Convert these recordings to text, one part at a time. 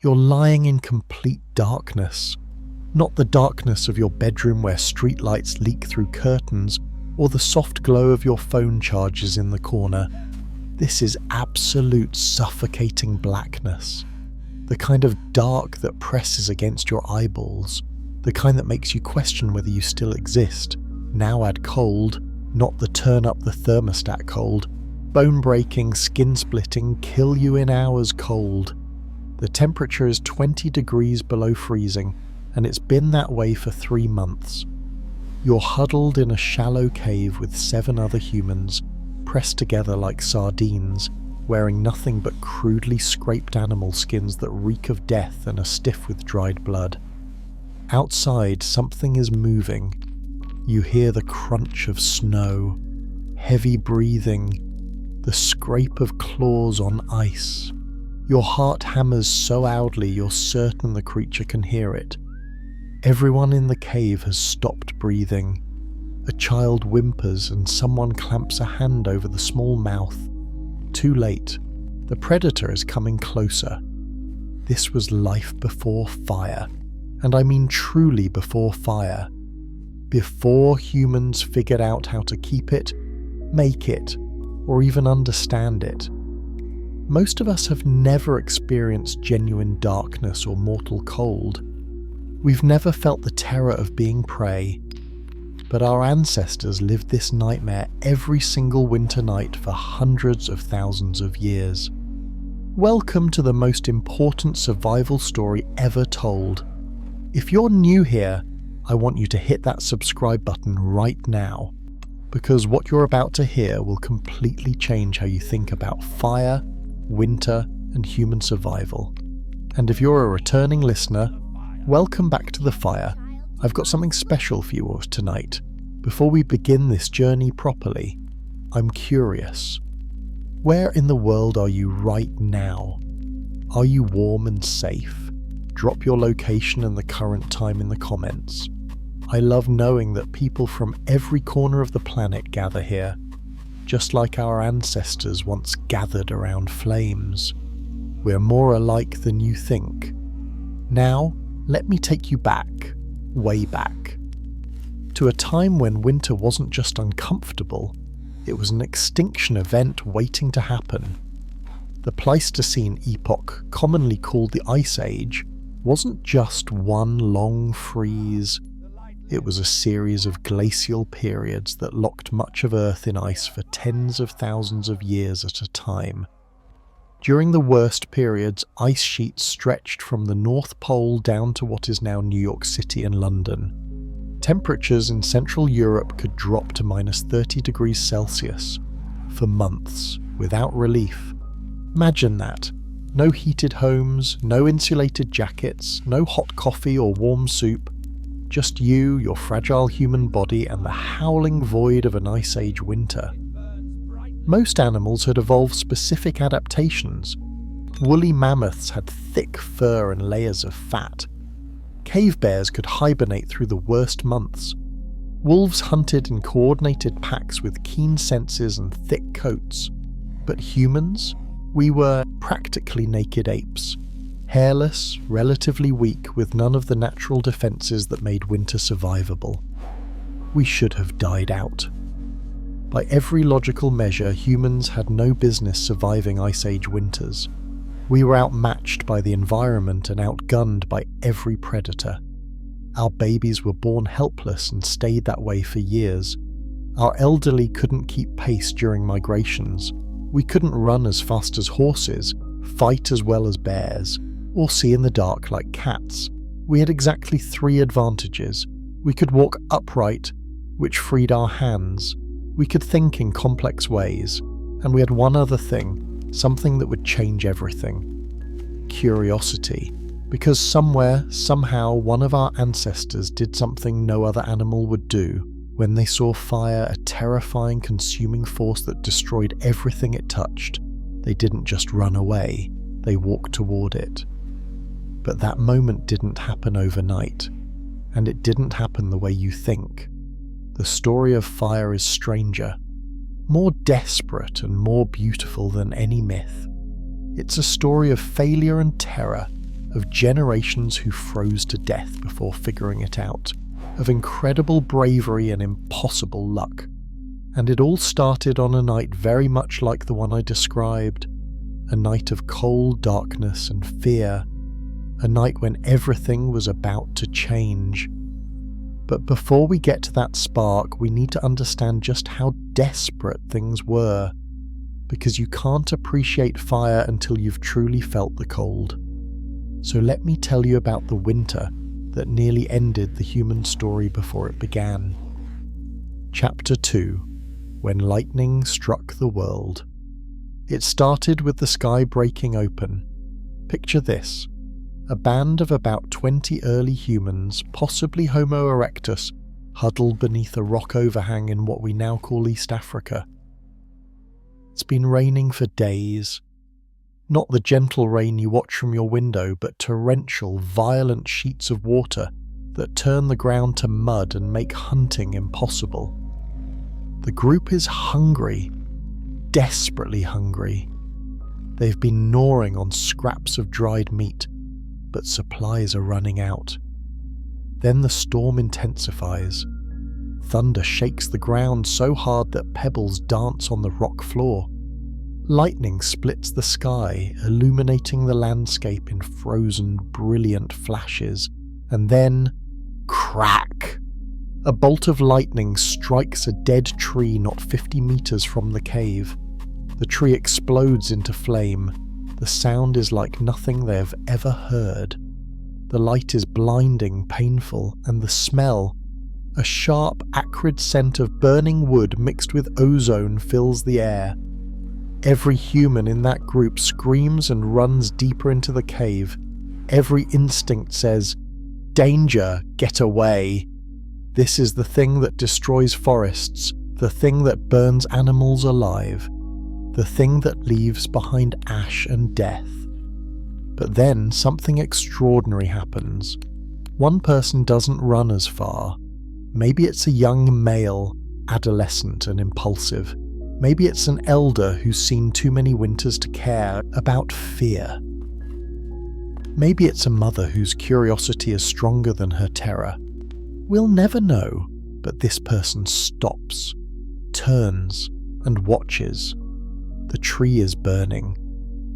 You're lying in complete darkness. Not the darkness of your bedroom where streetlights leak through curtains or the soft glow of your phone charges in the corner. This is absolute suffocating blackness. The kind of dark that presses against your eyeballs. The kind that makes you question whether you still exist. Now add cold, not the turn up the thermostat cold. Bone-breaking, skin-splitting, kill you in hours cold. The temperature is 20 degrees below freezing, and it's been that way for 3 months. You're huddled in a shallow cave with 7 other humans, pressed together like sardines, wearing nothing but crudely scraped animal skins that reek of death and are stiff with dried blood. Outside, something is moving. You hear the crunch of snow, heavy breathing, the scrape of claws on ice. Your heart hammers so loudly you're certain the creature can hear it. Everyone in the cave has stopped breathing. A child whimpers and someone clamps a hand over the small mouth. Too late. The predator is coming closer. This was life before fire. And I mean truly before fire. Before humans figured out how to keep it, make it, or even understand it. Most of us have never experienced genuine darkness or mortal cold. We've never felt the terror of being prey. But our ancestors lived this nightmare every single winter night for hundreds of thousands of years. Welcome to the most important survival story ever told. If you're new here, I want you to hit that subscribe button right now, because what you're about to hear will completely change how you think about fire, winter, and human survival. And if you're a returning listener, welcome back to the fire. I've got something special for you tonight. Before we begin this journey properly, I'm curious. Where in the world are you right now? Are you warm and safe? Drop your location and the current time in the comments. I love knowing that people from every corner of the planet gather here, just like our ancestors once gathered around flames. We're more alike than you think. Now, let me take you back, way back, to a time when winter wasn't just uncomfortable, it was an extinction event waiting to happen. The Pleistocene epoch, commonly called the Ice Age, wasn't just one long freeze. It was a series of glacial periods that locked much of Earth in ice for tens of thousands of years at a time. During the worst periods, ice sheets stretched from the North Pole down to what is now New York City and London. Temperatures in Central Europe could drop to minus 30 degrees Celsius for months without relief. Imagine that. No heated homes, no insulated jackets, no hot coffee or warm soup. Just you, your fragile human body, and the howling void of an Ice Age winter. Most animals had evolved specific adaptations. Woolly mammoths had thick fur and layers of fat. Cave bears could hibernate through the worst months. Wolves hunted in coordinated packs with keen senses and thick coats. But humans? We were practically naked apes. Hairless, relatively weak, with none of the natural defences that made winter survivable. We should have died out. By every logical measure, humans had no business surviving Ice Age winters. We were outmatched by the environment and outgunned by every predator. Our babies were born helpless and stayed that way for years. Our elderly couldn't keep pace during migrations. We couldn't run as fast as horses, fight as well as bears, or see in the dark like cats. We had exactly 3 advantages. We could walk upright, which freed our hands. We could think in complex ways. And we had one other thing, something that would change everything. Curiosity. Because somewhere, somehow, one of our ancestors did something no other animal would do. When they saw fire, a terrifying, consuming force that destroyed everything it touched, they didn't just run away, they walked toward it. But that moment didn't happen overnight, and it didn't happen the way you think. The story of fire is stranger, more desperate and more beautiful than any myth. It's a story of failure and terror, of generations who froze to death before figuring it out, of incredible bravery and impossible luck. And it all started on a night very much like the one I described, a night of cold darkness and fear, a night when everything was about to change. But before we get to that spark, we need to understand just how desperate things were, because you can't appreciate fire until you've truly felt the cold. So let me tell you about the winter that nearly ended the human story before it began. Chapter 2: When Lightning Struck the World. It started with the sky breaking open. Picture this: a band of about 20 early humans, possibly Homo erectus, huddled beneath a rock overhang in what we now call East Africa. It's been raining for days. Not the gentle rain you watch from your window, but torrential, violent sheets of water that turn the ground to mud and make hunting impossible. The group is hungry, desperately hungry. They've been gnawing on scraps of dried meat, but supplies are running out. Then the storm intensifies. Thunder shakes the ground so hard that pebbles dance on the rock floor. Lightning splits the sky, illuminating the landscape in frozen, brilliant flashes. And then, crack! A bolt of lightning strikes a dead tree not 50 meters from the cave. The tree explodes into flame. The sound is like nothing they have ever heard. The light is blinding, painful, and the smell, a sharp, acrid scent of burning wood mixed with ozone, fills the air. Every human in that group screams and runs deeper into the cave. Every instinct says, "Danger, get away." This is the thing that destroys forests, the thing that burns animals alive, the thing that leaves behind ash and death. But then something extraordinary happens. One person doesn't run as far. Maybe it's a young male, adolescent and impulsive. Maybe it's an elder who's seen too many winters to care about fear. Maybe it's a mother whose curiosity is stronger than her terror. We'll never know, but this person stops, turns, and watches. The tree is burning.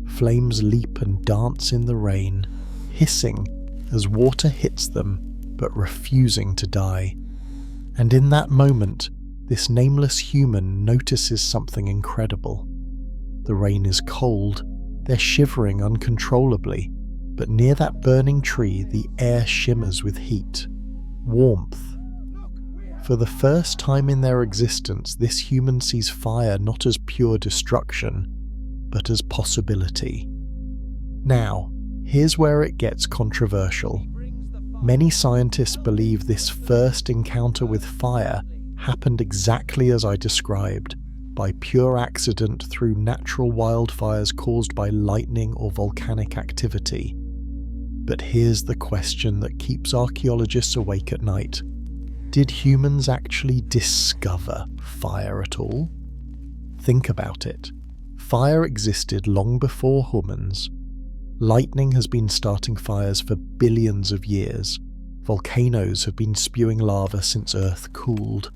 Flames leap and dance in the rain, hissing as water hits them, but refusing to die. And in that moment, this nameless human notices something incredible. The rain is cold, they're shivering uncontrollably, but near that burning tree the air shimmers with heat, warmth. For the first time in their existence, this human sees fire not as pure destruction, but as possibility. Now, here's where it gets controversial. Many scientists believe this first encounter with fire happened exactly as I described, by pure accident through natural wildfires caused by lightning or volcanic activity. But here's the question that keeps archaeologists awake at night. Did humans actually discover fire at all? Think about it. Fire existed long before humans. Lightning has been starting fires for billions of years. Volcanoes have been spewing lava since Earth cooled.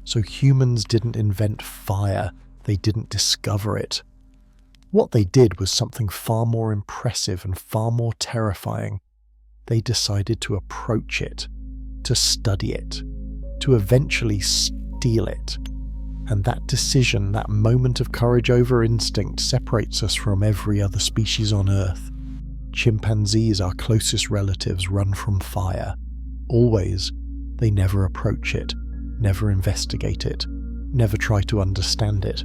So humans didn't invent fire, they didn't discover it. What they did was something far more impressive and far more terrifying. They decided to approach it, to study it, to eventually steal it. And that decision, that moment of courage over instinct, separates us from every other species on Earth. Chimpanzees, our closest relatives, run from fire. Always. They never approach it, never investigate it, never try to understand it.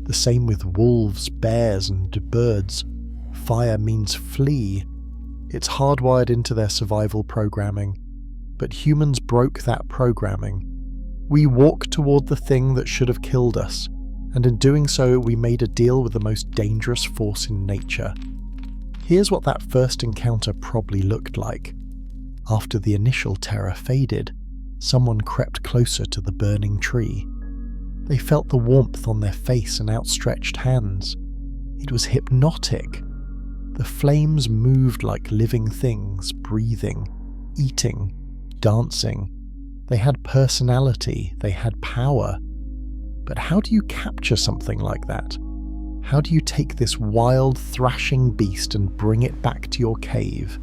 The same with wolves, bears, and birds. Fire means flee. It's hardwired into their survival programming. But humans broke that programming. We walked toward the thing that should have killed us, and in doing so we made a deal with the most dangerous force in nature. Here's what that first encounter probably looked like. After the initial terror faded, someone crept closer to the burning tree. They felt the warmth on their face and outstretched hands. It was hypnotic. The flames moved like living things, breathing, eating, dancing. They had personality, they had power. But how do you capture something like that? How do you take this wild, thrashing beast and bring it back to your cave?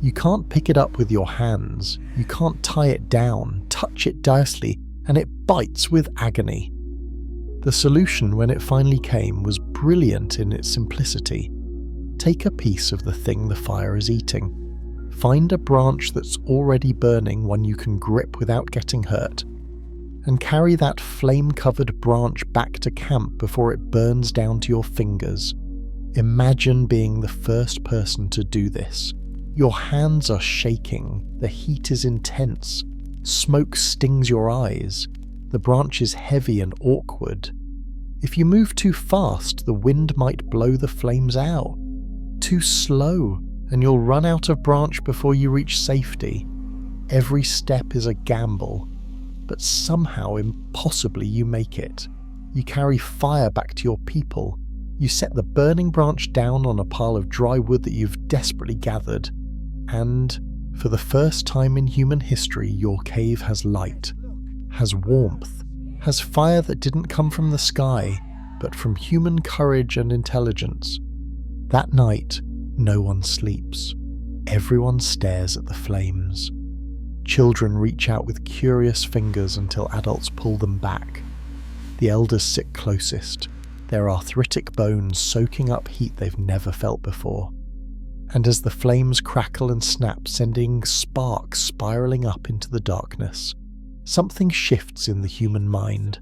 You can't pick it up with your hands, you can't tie it down, touch it directly, and it bites with agony. The solution, when it finally came, was brilliant in its simplicity. Take a piece of the thing the fire is eating. Find a branch that's already burning, one you can grip without getting hurt, and carry that flame-covered branch back to camp before it burns down to your fingers. Imagine being the first person to do this. Your hands are shaking, the heat is intense, smoke stings your eyes, the branch is heavy and awkward. If you move too fast, the wind might blow the flames out. Too slow, and you'll run out of branch before you reach safety. Every step is a gamble, but somehow, impossibly, you make it. You carry fire back to your people. You set the burning branch down on a pile of dry wood that you've desperately gathered. And, for the first time in human history, your cave has light, has warmth, has fire that didn't come from the sky, but from human courage and intelligence. That night, no one sleeps. Everyone stares at the flames. Children reach out with curious fingers until adults pull them back. The elders sit closest, their arthritic bones soaking up heat they've never felt before. And as the flames crackle and snap, sending sparks spiraling up into the darkness, something shifts in the human mind.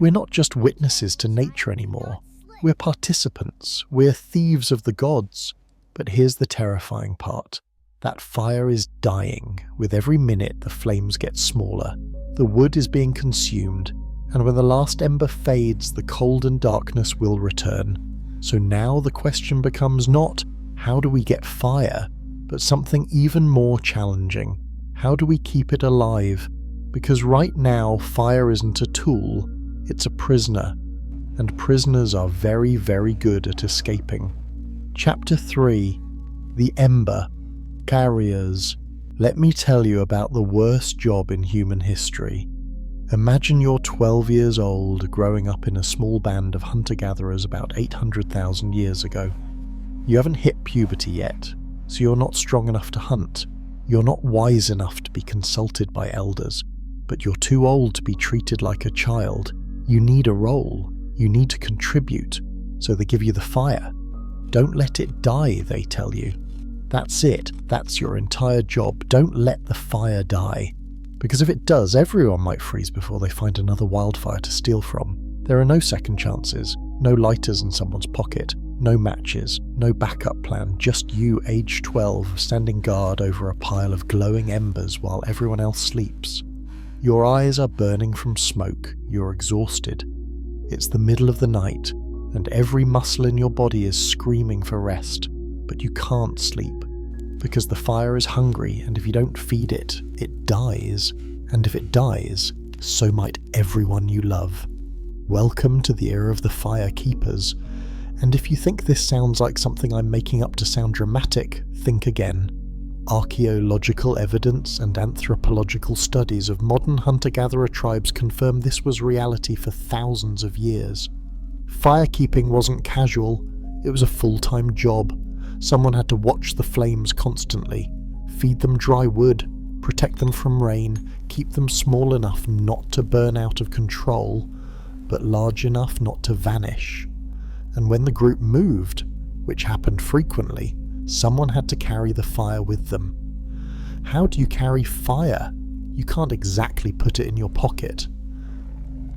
We're not just witnesses to nature anymore. We're participants. We're thieves of the gods. But here's the terrifying part. That fire is dying. With every minute, the flames get smaller. The wood is being consumed, and when the last ember fades, the cold and darkness will return. So now the question becomes not, how do we get fire, but something even more challenging. How do we keep it alive? Because right now, fire isn't a tool, it's a prisoner. And prisoners are very, very good at escaping. Chapter 3. The Ember. Carriers. Let me tell you about the worst job in human history. Imagine you're 12 years old, growing up in a small band of hunter-gatherers about 800,000 years ago. You haven't hit puberty yet, so you're not strong enough to hunt. You're not wise enough to be consulted by elders, but you're too old to be treated like a child. You need a role. You need to contribute, so they give you the fire. Don't let it die, they tell you. That's it. That's your entire job. Don't let the fire die. Because if it does, everyone might freeze before they find another wildfire to steal from. There are no second chances, no lighters in someone's pocket, no matches, no backup plan, just you, age 12, standing guard over a pile of glowing embers while everyone else sleeps. Your eyes are burning from smoke, you're exhausted. It's the middle of the night, and every muscle in your body is screaming for rest, but you can't sleep, because the fire is hungry, and if you don't feed it, it dies, and if it dies, so might everyone you love. Welcome to the era of the fire keepers, and if you think this sounds like something I'm making up to sound dramatic, think again. Archaeological evidence and anthropological studies of modern hunter-gatherer tribes confirm this was reality for thousands of years. Firekeeping wasn't casual, it was a full-time job. Someone had to watch the flames constantly, feed them dry wood, protect them from rain, keep them small enough not to burn out of control, but large enough not to vanish. And when the group moved, which happened frequently, someone had to carry the fire with them. How do you carry fire? You can't exactly put it in your pocket.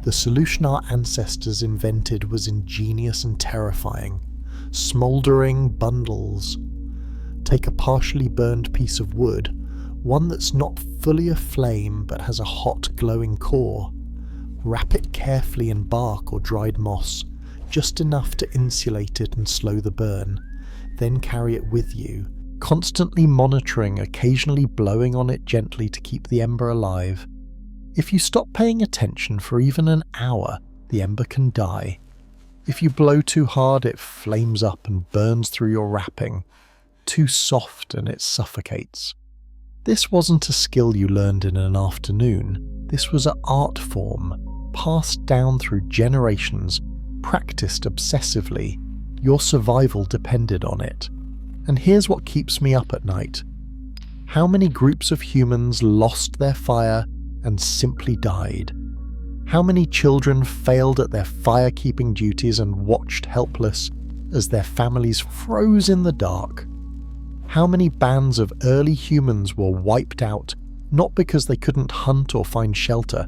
The solution our ancestors invented was ingenious and terrifying. Smouldering bundles. Take a partially burned piece of wood, one that's not fully aflame but has a hot glowing core. Wrap it carefully in bark or dried moss, just enough to insulate it and slow the burn. Then carry it with you, constantly monitoring, occasionally blowing on it gently to keep the ember alive. If you stop paying attention for even an hour, the ember can die. If you blow too hard, it flames up and burns through your wrapping. Too soft and it suffocates. This wasn't a skill you learned in an afternoon. This was an art form, passed down through generations, practiced obsessively. Your survival depended on it. And here's what keeps me up at night. How many groups of humans lost their fire and simply died? How many children failed at their fire-keeping duties and watched helpless as their families froze in the dark? How many bands of early humans were wiped out, not because they couldn't hunt or find shelter,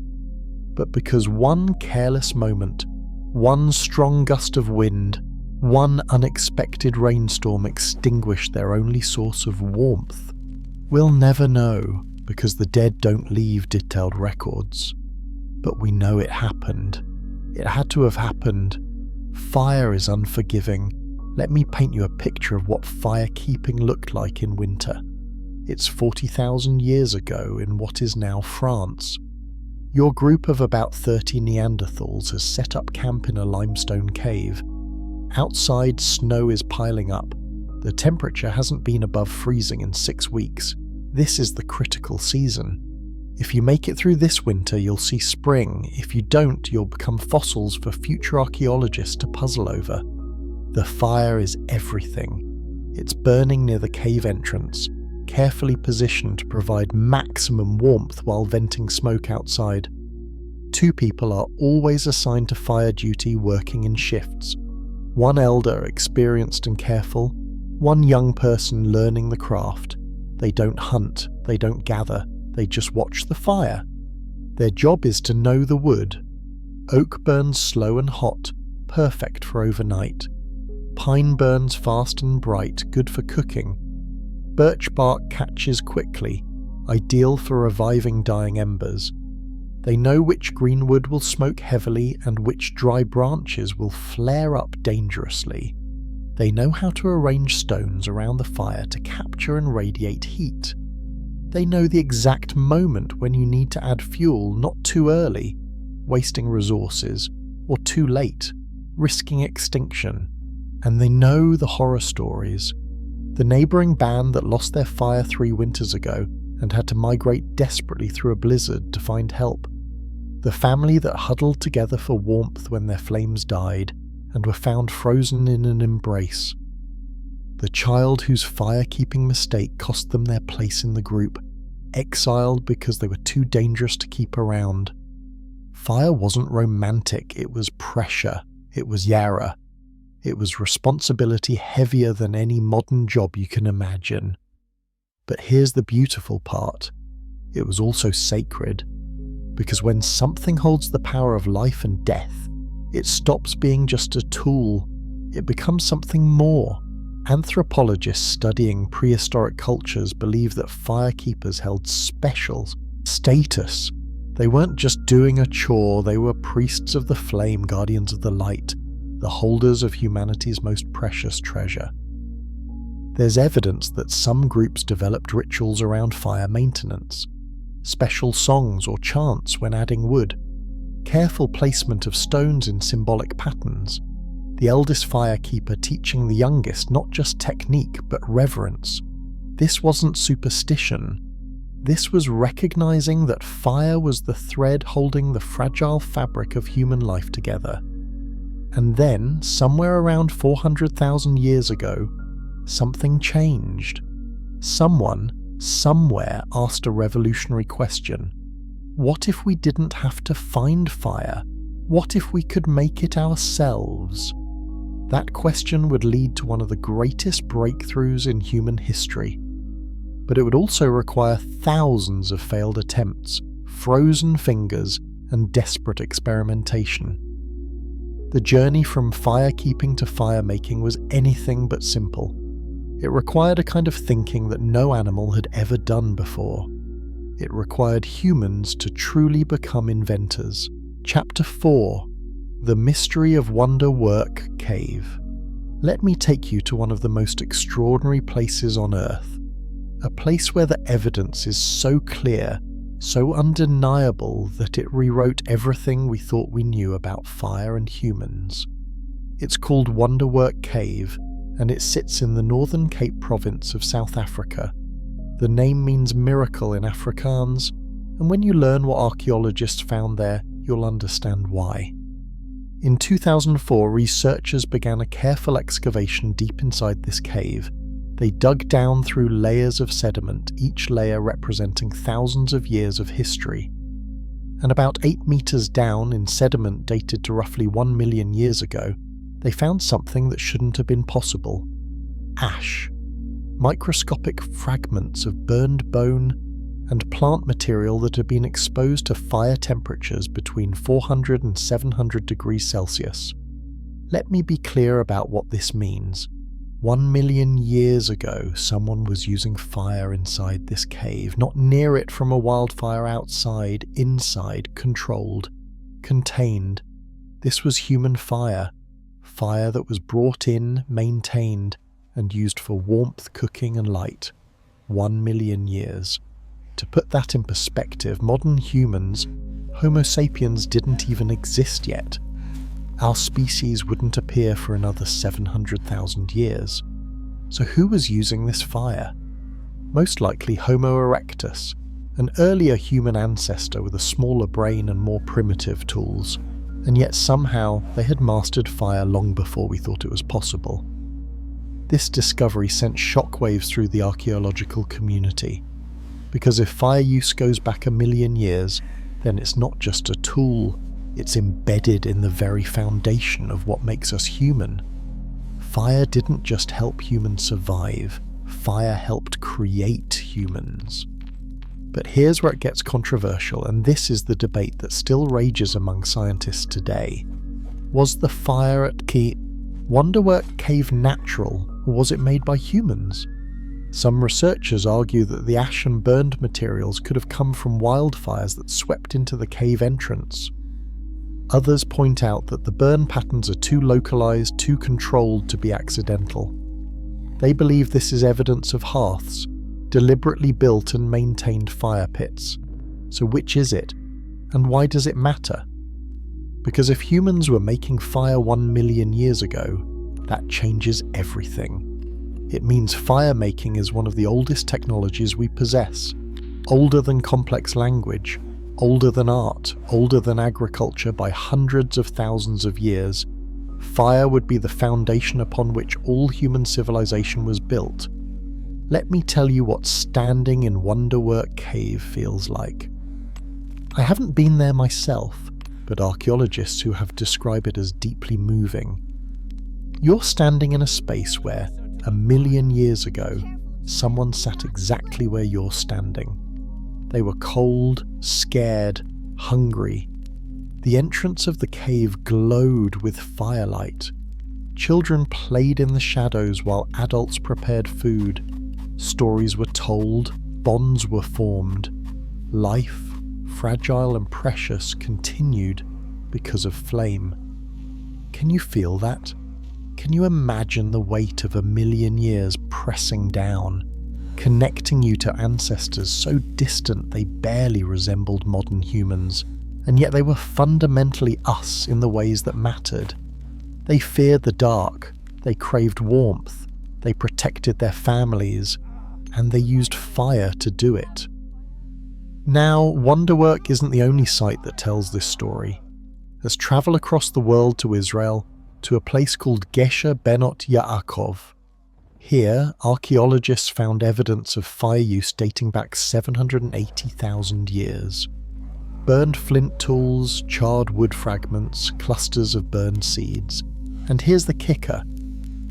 but because one careless moment, one strong gust of wind, one unexpected rainstorm extinguished their only source of warmth? We'll never know, because the dead don't leave detailed records. But we know it happened. It had to have happened. Fire is unforgiving. Let me paint you a picture of what fire keeping looked like in winter. It's 40,000 years ago in what is now France. Your group of about 30 Neanderthals has set up camp in a limestone cave. Outside, snow is piling up. The temperature hasn't been above freezing in 6 weeks. This is the critical season. If you make it through this winter, you'll see spring. If you don't, you'll become fossils for future archaeologists to puzzle over. The fire is everything. It's burning near the cave entrance, carefully positioned to provide maximum warmth while venting smoke outside. 2 people are always assigned to fire duty, working in shifts. 1 elder, experienced and careful, 1 young person learning the craft. They don't hunt, they don't gather, they just watch the fire. Their job is to know the wood. Oak burns slow and hot, perfect for overnight. Pine burns fast and bright, good for cooking. Birch bark catches quickly, ideal for reviving dying embers. They know which greenwood will smoke heavily and which dry branches will flare up dangerously. They know how to arrange stones around the fire to capture and radiate heat. They know the exact moment when you need to add fuel, not too early, wasting resources, or too late, risking extinction. And they know the horror stories. The neighbouring band that lost their fire 3 winters ago and had to migrate desperately through a blizzard to find help. The family that huddled together for warmth when their flames died and were found frozen in an embrace. The child whose fire-keeping mistake cost them their place in the group, exiled because they were too dangerous to keep around. Fire wasn't romantic, it was pressure, it was Yara. It was responsibility heavier than any modern job you can imagine. But here's the beautiful part. It was also sacred. Because when something holds the power of life and death, it stops being just a tool. It becomes something more. Anthropologists studying prehistoric cultures believe that firekeepers held special status. They weren't just doing a chore, they were priests of the flame, guardians of the light, the holders of humanity's most precious treasure. There's evidence that some groups developed rituals around fire maintenance, special songs or chants when adding wood, careful placement of stones in symbolic patterns, the eldest firekeeper teaching the youngest not just technique but reverence. This wasn't superstition. This was recognizing that fire was the thread holding the fragile fabric of human life together. And then, somewhere around 400,000 years ago, something changed. Someone, somewhere, asked a revolutionary question. What if we didn't have to find fire? What if we could make it ourselves? That question would lead to one of the greatest breakthroughs in human history. But it would also require thousands of failed attempts, frozen fingers, and desperate experimentation. The journey from fire-keeping to fire-making was anything but simple. It required a kind of thinking that no animal had ever done before. It required humans to truly become inventors. Chapter 4: The Mystery of Wonder Work Cave. Let me take you to one of the most extraordinary places on Earth. A place where the evidence is so clear, so undeniable that it rewrote everything we thought we knew about fire and humans. It's called Wonderwork Cave, and it sits in the Northern Cape province of South Africa. The name means miracle in Afrikaans, and when you learn what archaeologists found there, you'll understand why. In 2004, researchers began a careful excavation deep inside this cave. They dug down through layers of sediment, each layer representing thousands of years of history. And about 8 meters down in sediment dated to roughly 1 million years ago, they found something that shouldn't have been possible. Ash. Microscopic fragments of burned bone and plant material that had been exposed to fire temperatures between 400 and 700 degrees Celsius. Let me be clear about what this means. 1 million years ago, someone was using fire inside this cave, not near it from a wildfire outside, inside, controlled, contained. This was human fire. Fire that was brought in, maintained, and used for warmth, cooking and light. 1 million years. To put that in perspective, modern humans, Homo sapiens, didn't even exist yet. Our species wouldn't appear for another 700,000 years. So who was using this fire? Most likely Homo erectus, an earlier human ancestor with a smaller brain and more primitive tools. And yet somehow they had mastered fire long before we thought it was possible. This discovery sent shockwaves through the archaeological community. Because if fire use goes back 1 million years, then it's not just a tool, it's embedded in the very foundation of what makes us human. Fire didn't just help humans survive, fire helped create humans. But here's where it gets controversial, and this is the debate that still rages among scientists today. Was the fire at Wonderwork Cave natural, or was it made by humans? Some researchers argue that the ash and burned materials could have come from wildfires that swept into the cave entrance. Others point out that the burn patterns are too localized, too controlled to be accidental. They believe this is evidence of hearths, deliberately built and maintained fire pits. So which is it? And why does it matter? Because if humans were making fire 1 million years ago, that changes everything. It means fire making is one of the oldest technologies we possess, older than complex language, older than art, older than agriculture by hundreds of thousands of years. Fire would be the foundation upon which all human civilization was built. Let me tell you what standing in Wonderwork Cave feels like. I haven't been there myself, but archaeologists who have described it as deeply moving. You're standing in a space where, 1 million years ago, someone sat exactly where you're standing. They were cold, scared, hungry. The entrance of the cave glowed with firelight. Children played in the shadows while adults prepared food. Stories were told, bonds were formed. Life, fragile and precious, continued because of flame. Can you feel that? Can you imagine the weight of 1 million years pressing down, connecting you to ancestors so distant they barely resembled modern humans, and yet they were fundamentally us in the ways that mattered? They feared the dark, they craved warmth, they protected their families, and they used fire to do it. Now, Wonderwork isn't the only site that tells this story. Let's travel across the world to Israel, to a place called Gesher Benot Yaakov. Here, archaeologists found evidence of fire use dating back 780,000 years. Burned flint tools, charred wood fragments, clusters of burned seeds. And here's the kicker.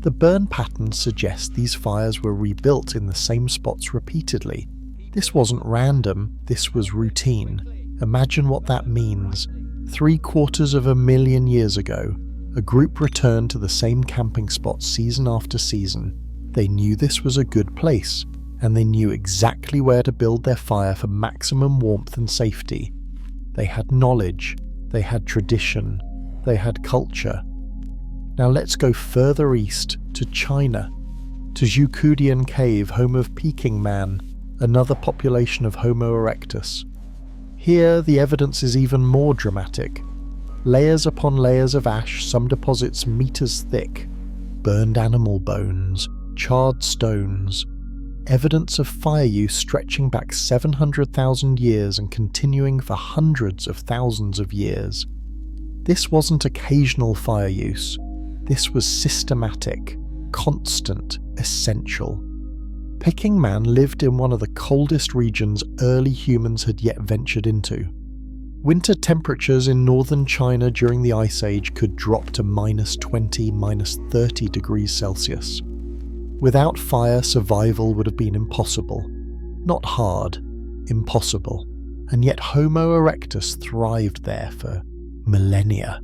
The burn patterns suggest these fires were rebuilt in the same spots repeatedly. This wasn't random, this was routine. Imagine what that means. 750 million years ago, a group returned to the same camping spot season after season. They knew this was a good place, and they knew exactly where to build their fire for maximum warmth and safety. They had knowledge, they had tradition, they had culture. Now let's go further east to China, to Zhukudian Cave, home of Peking Man, another population of Homo erectus. Here the evidence is even more dramatic. Layers upon layers of ash, some deposits meters thick, burned animal bones, charred stones, evidence of fire use stretching back 700,000 years and continuing for hundreds of thousands of years. This wasn't occasional fire use. This was systematic, constant, essential. Peking Man lived in one of the coldest regions early humans had yet ventured into. Winter temperatures in northern China during the Ice Age could drop to -20, -30 degrees Celsius. Without fire, survival would have been impossible. Not hard, impossible. And yet Homo erectus thrived there for millennia.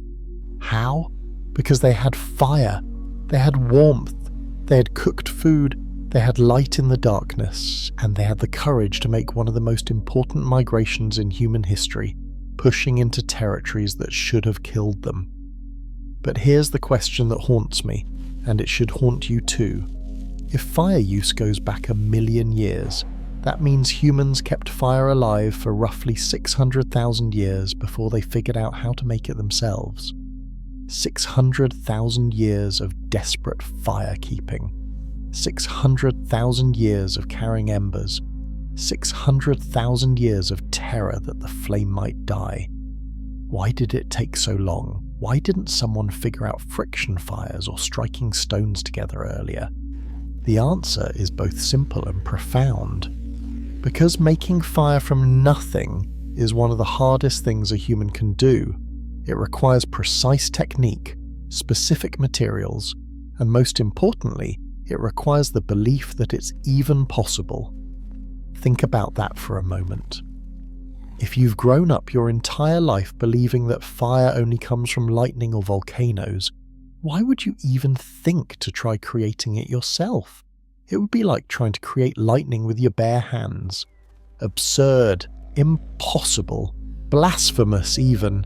How? Because they had fire, they had warmth, they had cooked food, they had light in the darkness, and they had the courage to make one of the most important migrations in human history, pushing into territories that should have killed them. But here's the question that haunts me, and it should haunt you too. If fire use goes back 1,000,000 years, that means humans kept fire alive for roughly 600,000 years before they figured out how to make it themselves. 600,000 years of desperate fire keeping. 600,000 years of carrying embers. 600,000 years of terror that the flame might die. Why did it take so long? Why didn't someone figure out friction fires or striking stones together earlier? The answer is both simple and profound. Because making fire from nothing is one of the hardest things a human can do. It requires precise technique, specific materials, and most importantly, it requires the belief that it's even possible. Think about that for a moment. If you've grown up your entire life believing that fire only comes from lightning or volcanoes, why would you even think to try creating it yourself? It would be like trying to create lightning with your bare hands. Absurd, impossible, blasphemous even.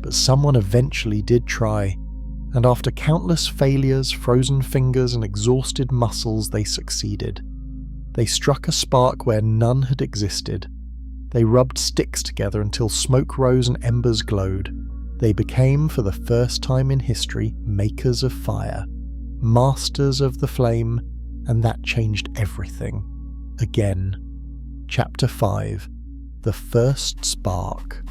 But someone eventually did try, and after countless failures, frozen fingers and exhausted muscles, they succeeded. They struck a spark where none had existed. They rubbed sticks together until smoke rose and embers glowed. They became, for the first time in history, makers of fire, masters of the flame, and that changed everything. Again. Chapter 5. The First Spark.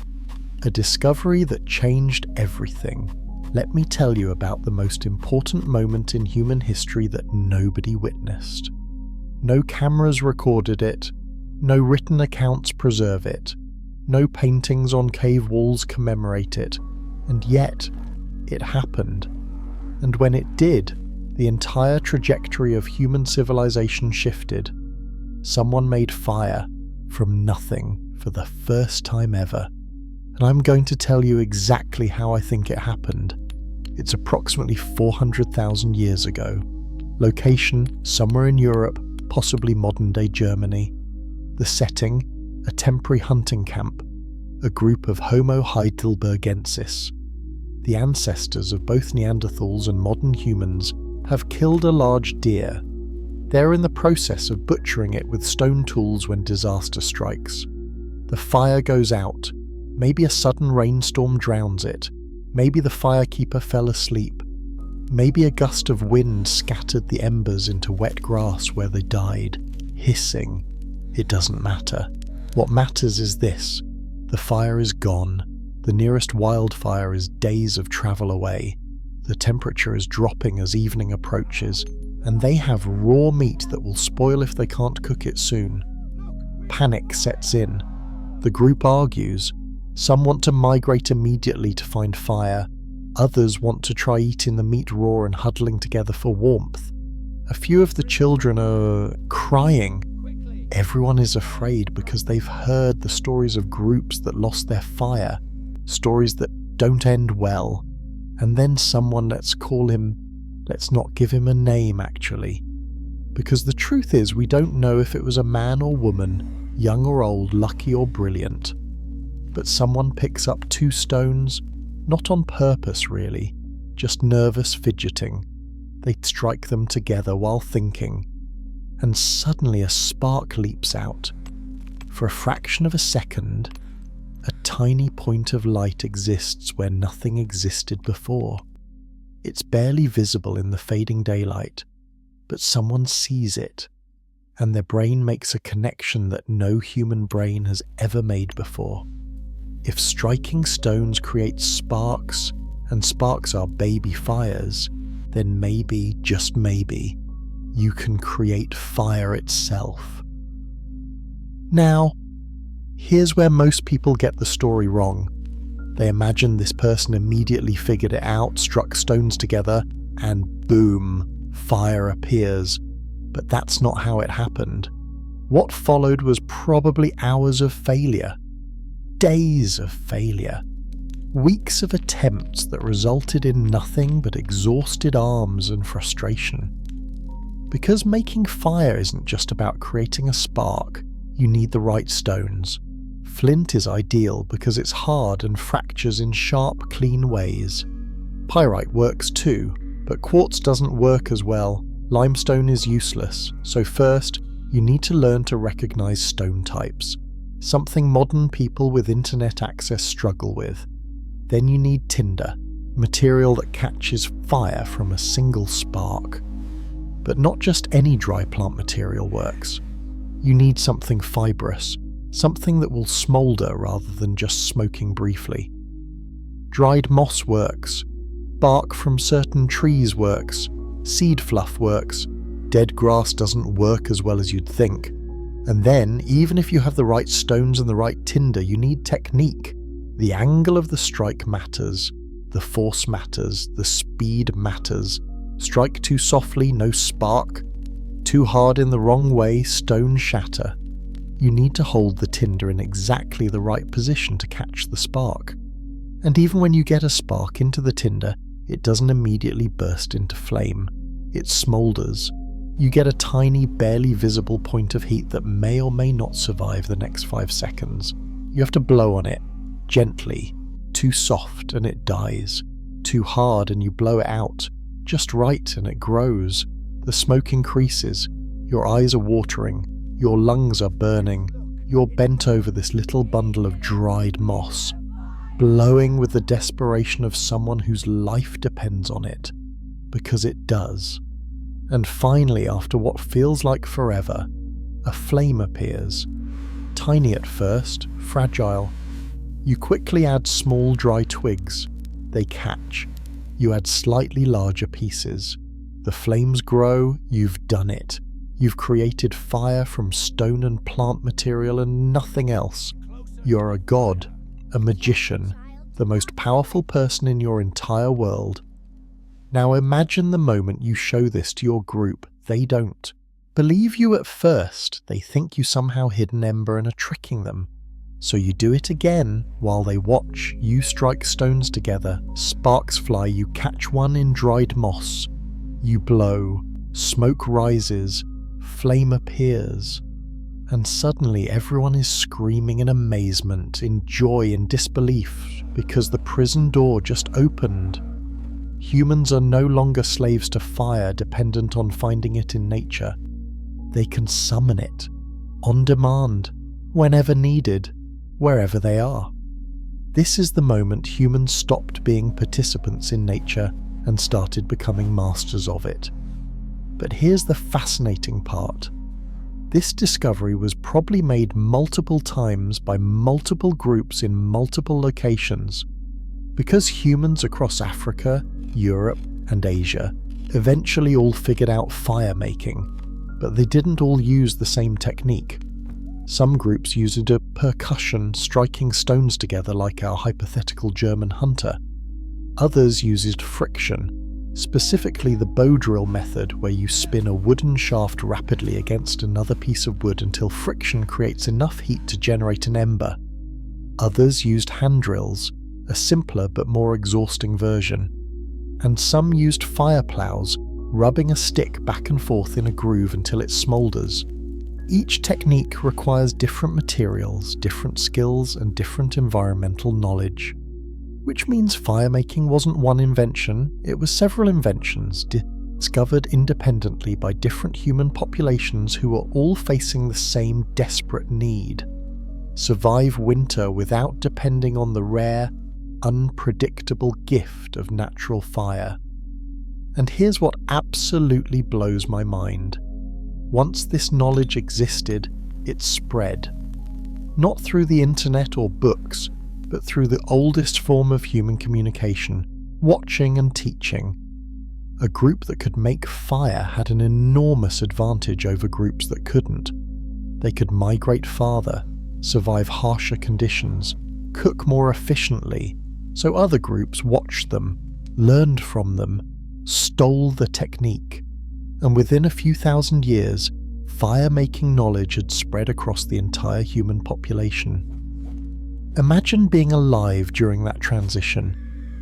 A discovery that changed everything. Let me tell you about the most important moment in human history that nobody witnessed. No cameras recorded it, no written accounts preserve it, no paintings on cave walls commemorate it, and yet, it happened. And when it did, the entire trajectory of human civilization shifted. Someone made fire from nothing for the first time ever. And I'm going to tell you exactly how I think it happened. It's approximately 400,000 years ago. Location, somewhere in Europe, possibly modern-day Germany. The setting, a temporary hunting camp. A group of Homo heidelbergensis. The ancestors of both Neanderthals and modern humans have killed a large deer. They're in the process of butchering it with stone tools when disaster strikes. The fire goes out. Maybe a sudden rainstorm drowns it. Maybe the firekeeper fell asleep. Maybe a gust of wind scattered the embers into wet grass where they died, hissing. It doesn't matter. What matters is this. The fire is gone. The nearest wildfire is days of travel away. The temperature is dropping as evening approaches, and they have raw meat that will spoil if they can't cook it soon. Panic sets in. The group argues. Some want to migrate immediately to find fire. Others want to try eating the meat raw and huddling together for warmth. A few of the children are crying. Everyone is afraid because they've heard the stories of groups that lost their fire, stories that don't end well. And then someone, let's not give him a name actually. Because the truth is we don't know if it was a man or woman, young or old, lucky or brilliant. But someone picks up 2 stones, not on purpose really, just nervous fidgeting. They strike them together while thinking, and suddenly a spark leaps out. For a fraction of a second, A tiny point of light exists where nothing existed before. It's barely visible in the fading daylight, but someone sees it, and their brain makes a connection that no human brain has ever made before. If striking stones creates sparks, and sparks are baby fires, then maybe, just maybe, you can create fire itself. Now, here's where most people get the story wrong. They imagine this person immediately figured it out, struck stones together, and boom, fire appears. But that's not how it happened. What followed was probably hours of failure, days of failure, weeks of attempts that resulted in nothing but exhausted arms and frustration. Because making fire isn't just about creating a spark, you need the right stones. Flint is ideal because it's hard and fractures in sharp, clean ways. Pyrite works too, but quartz doesn't work as well. Limestone is useless, so first, you need to learn to recognize stone types, something modern people with internet access struggle with. Then you need tinder, material that catches fire from a single spark. But not just any dry plant material works. You need something fibrous, something that will smolder rather than just smoking briefly. Dried moss works, bark from certain trees works, seed fluff works, dead grass doesn't work as well as you'd think. And then, even if you have the right stones and the right tinder, you need technique. The angle of the strike matters, the force matters, the speed matters. Strike too softly, no spark. Too hard in the wrong way, stone shatter. You need to hold the tinder in exactly the right position to catch the spark. And even when you get a spark into the tinder, it doesn't immediately burst into flame. It smoulders. You get a tiny, barely visible point of heat that may or may not survive the next 5 seconds. You have to blow on it, gently. Too soft and it dies. Too hard and you blow it out. Just right and it grows. The smoke increases. Your eyes are watering. Your lungs are burning. You're bent over this little bundle of dried moss, blowing with the desperation of someone whose life depends on it. Because it does. And finally, after what feels like forever, a flame appears. Tiny at first, fragile. You quickly add small dry twigs. They catch. You add slightly larger pieces. The flames grow. You've done it. You've created fire from stone and plant material and nothing else. You're a god, a magician, the most powerful person in your entire world. Now imagine the moment you show this to your group. They don't believe you at first. They think you somehow hid an ember and are tricking them. So you do it again while they watch. You strike stones together. Sparks fly. You catch one in dried moss. You blow. Smoke rises. Flame appears. And suddenly everyone is screaming in amazement, in joy, in disbelief, because the prison door just opened. Humans are no longer slaves to fire, dependent on finding it in nature. They can summon it, on demand, whenever needed, wherever they are. This is the moment humans stopped being participants in nature and started becoming masters of it. But here's the fascinating part. This discovery was probably made multiple times by multiple groups in multiple locations. Because humans across Africa, Europe, and Asia eventually all figured out fire making, but they didn't all use the same technique. Some groups used a percussion, striking stones together like our hypothetical German hunter. Others used friction, specifically the bow drill method, where you spin a wooden shaft rapidly against another piece of wood until friction creates enough heat to generate an ember. Others used hand drills, a simpler but more exhausting version. And some used fire plows, rubbing a stick back and forth in a groove until it smoulders. Each technique requires different materials, different skills, and different environmental knowledge. Which means firemaking wasn't one invention, it was several inventions discovered independently by different human populations who were all facing the same desperate need. survive winter without depending on the rare, unpredictable gift of natural fire. And here's what absolutely blows my mind. Once this knowledge existed, it spread. Not through the internet or books, but through the oldest form of human communication, watching and teaching. A group that could make fire had an enormous advantage over groups that couldn't. They could migrate farther, survive harsher conditions, cook more efficiently, so other groups watched them, learned from them, stole the technique, and within a few thousand years, fire-making knowledge had spread across the entire human population. Imagine being alive during that transition.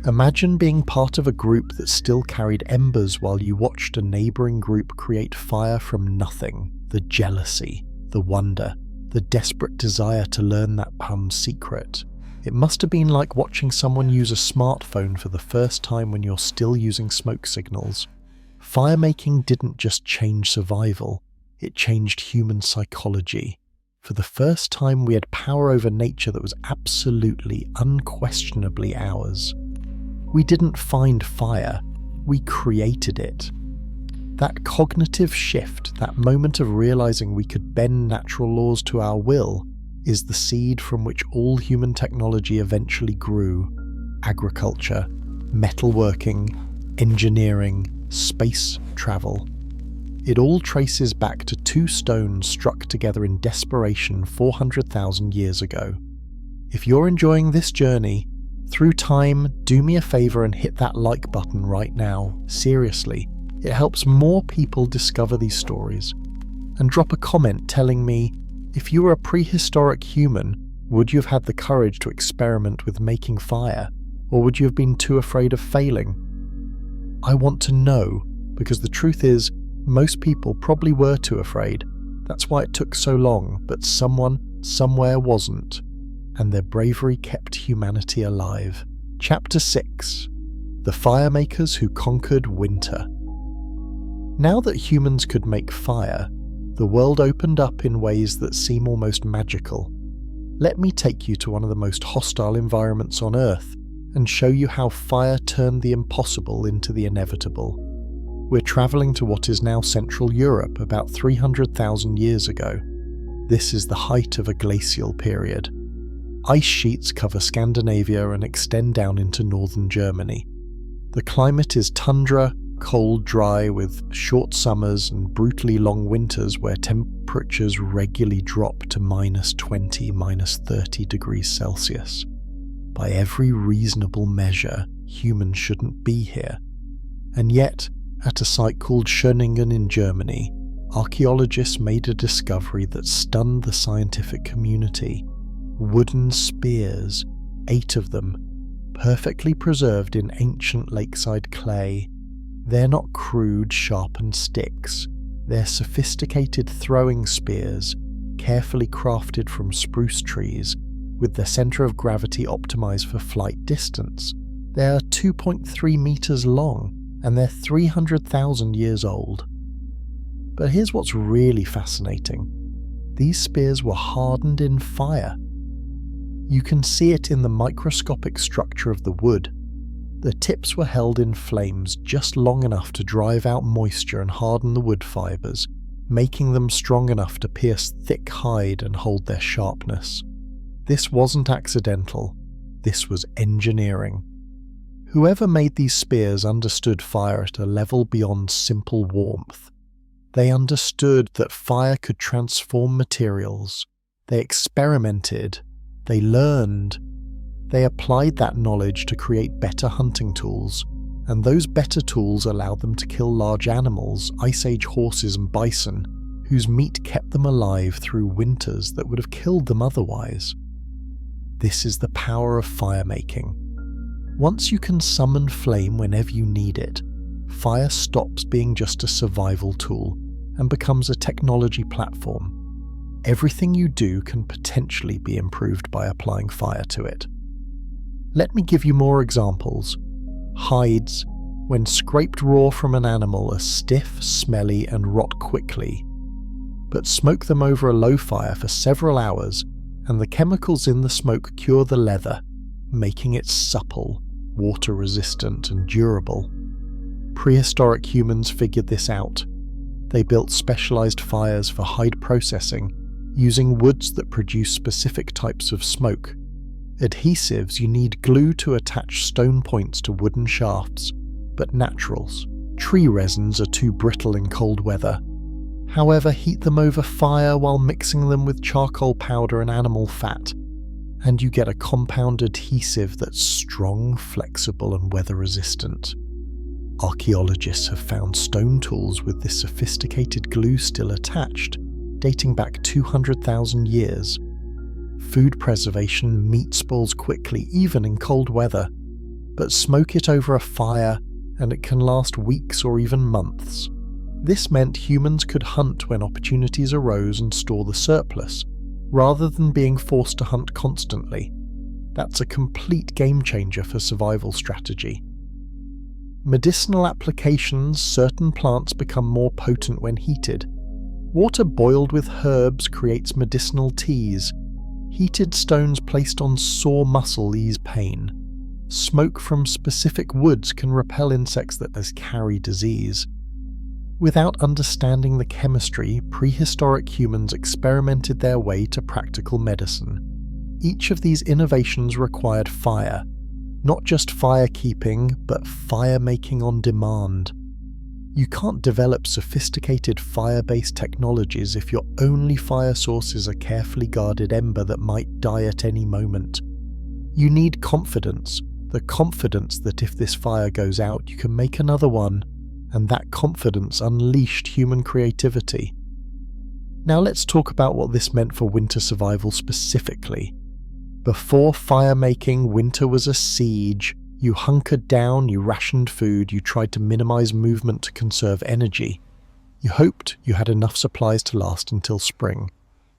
Imagine being part of a group that still carried embers while you watched a neighbouring group create fire from nothing. The jealousy, the wonder, the desperate desire to learn that secret. It must have been like watching someone use a smartphone for the first time when you're still using smoke signals. Firemaking didn't just change survival, it changed human psychology. For the first time, we had power over nature that was absolutely, unquestionably ours. We didn't find fire, we created it. That cognitive shift, that moment of realizing we could bend natural laws to our will, is the seed from which all human technology eventually grew. Agriculture, metalworking, engineering, space travel. It all traces back to two stones struck together in desperation 400,000 years ago. If you're enjoying this journey, through time, do me a favor and hit that like button right now. Seriously, it helps more people discover these stories. And drop a comment telling me, if you were a prehistoric human, would you have had the courage to experiment with making fire? Or would you have been too afraid of failing? I want to know, because the truth is, most people probably were too afraid. That's why it took so long, but someone, somewhere wasn't. And their bravery kept humanity alive. Chapter 6. The Firemakers Who Conquered Winter. Now that humans could make fire, the world opened up in ways that seem almost magical. Let me take you to one of the most hostile environments on Earth and show you how fire turned the impossible into the inevitable. We're travelling to what is now Central Europe about 300,000 years ago. This is the height of a glacial period. Ice sheets cover Scandinavia and extend down into northern Germany. The climate is tundra, cold, dry, with short summers and brutally long winters where temperatures regularly drop to -20, -30 degrees Celsius. By every reasonable measure, humans shouldn't be here. And yet, at a site called Schöningen in Germany, archaeologists made a discovery that stunned the scientific community. Wooden spears, 8 of them, perfectly preserved in ancient lakeside clay. They're not crude, sharpened sticks. They're sophisticated throwing spears, carefully crafted from spruce trees, with their centre of gravity optimised for flight distance. They're 2.3 metres long, and they're 300,000 years old. But here's what's really fascinating. These spears were hardened in fire. You can see it in the microscopic structure of the wood. The tips were held in flames just long enough to drive out moisture and harden the wood fibres, making them strong enough to pierce thick hide and hold their sharpness. This wasn't accidental. This was engineering. Whoever made these spears understood fire at a level beyond simple warmth. They understood that fire could transform materials. They experimented. They learned. They applied that knowledge to create better hunting tools, and those better tools allowed them to kill large animals, Ice Age horses and bison, whose meat kept them alive through winters that would have killed them otherwise. This is the power of firemaking. Once you can summon flame whenever you need it, fire stops being just a survival tool and becomes a technology platform. Everything you do can potentially be improved by applying fire to it. Let me give you more examples. Hides, when scraped raw from an animal, are stiff, smelly, and rot quickly. But smoke them over a low fire for several hours, and the chemicals in the smoke cure the leather, making it supple, water-resistant and durable. Prehistoric humans figured this out. They built specialized fires for hide processing, using woods that produce specific types of smoke. Adhesives, you need glue to attach stone points to wooden shafts, but naturals, tree resins, are too brittle in cold weather. However, heat them over fire while mixing them with charcoal powder and animal fat, and you get a compound adhesive that's strong, flexible, and weather-resistant. Archaeologists have found stone tools with this sophisticated glue still attached, dating back 200,000 years. Food preservation, meat spoils quickly, even in cold weather, but smoke it over a fire and it can last weeks or even months. This meant humans could hunt when opportunities arose and store the surplus, rather than being forced to hunt constantly. That's a complete game changer for survival strategy. Medicinal applications, certain plants become more potent when heated. Water boiled with herbs creates medicinal teas. Heated stones placed on sore muscle ease pain. Smoke from specific woods can repel insects that carry disease. Without understanding the chemistry, prehistoric humans experimented their way to practical medicine. Each of these innovations required fire. Not just fire keeping, but fire making on demand. You can't develop sophisticated fire-based technologies if your only fire source is a carefully guarded ember that might die at any moment. You need confidence, the confidence that if this fire goes out you can make another one, and that confidence unleashed human creativity. Now let's talk about what this meant for winter survival specifically. Before fire making, winter was a siege. You hunkered down, you rationed food, you tried to minimize movement to conserve energy. You hoped you had enough supplies to last until spring.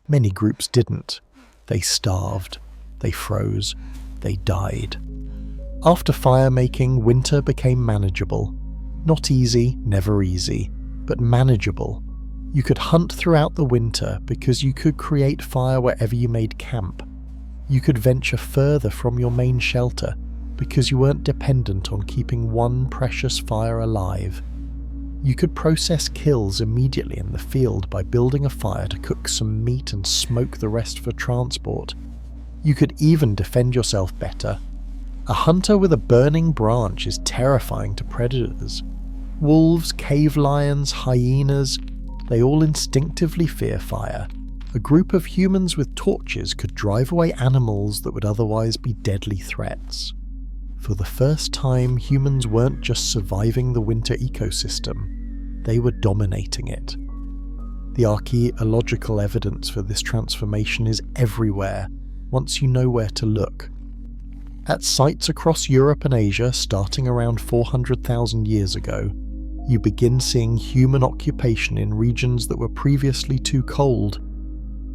Many groups didn't. They starved, they froze, they died. After fire making, winter became manageable. Not easy, never easy, but manageable. You could hunt throughout the winter because you could create fire wherever you made camp. You could venture further from your main shelter because you weren't dependent on keeping one precious fire alive. You could process kills immediately in the field by building a fire to cook some meat and smoke the rest for transport. You could even defend yourself better. A hunter with a burning branch is terrifying to predators. Wolves, cave lions, hyenas, they all instinctively fear fire. A group of humans with torches could drive away animals that would otherwise be deadly threats. For the first time, humans weren't just surviving the winter ecosystem, they were dominating it. The archaeological evidence for this transformation is everywhere, once you know where to look. At sites across Europe and Asia, starting around 400,000 years ago, you begin seeing human occupation in regions that were previously too cold.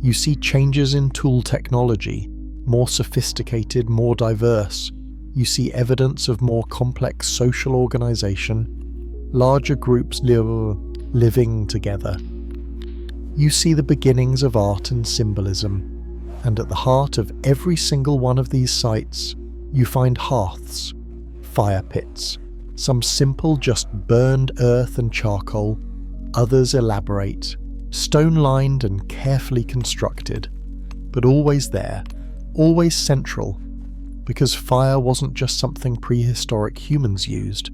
You see changes in tool technology, more sophisticated, more diverse. You see evidence of more complex social organization, larger groups living together. You see the beginnings of art and symbolism, and at the heart of every single one of these sites, you find hearths, fire pits, some simple just burned earth and charcoal, others elaborate, stone-lined and carefully constructed, but always there, always central, because fire wasn't just something prehistoric humans used,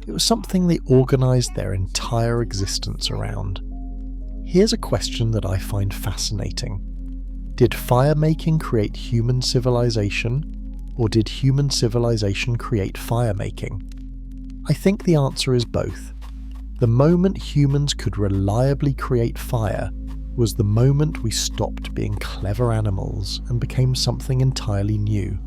it was something they organized their entire existence around. Here's a question that I find fascinating. Did fire making create human civilization, or did human civilization create fire making? I think the answer is both. The moment humans could reliably create fire was the moment we stopped being clever animals and became something entirely new.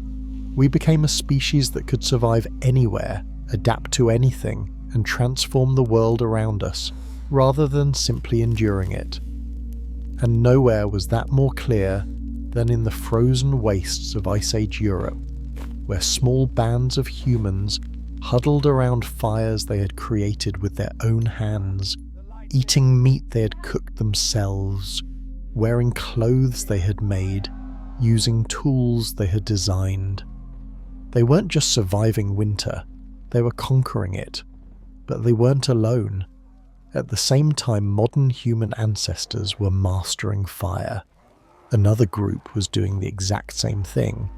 We became a species that could survive anywhere, adapt to anything, and transform the world around us, rather than simply enduring it. And nowhere was that more clear than in the frozen wastes of Ice Age Europe, where small bands of humans huddled around fires they had created with their own hands, eating meat they had cooked themselves, wearing clothes they had made, using tools they had designed. They weren't just surviving winter, they were conquering it. But they weren't alone. At the same time, modern human ancestors were mastering fire. Another group was doing the exact same thing.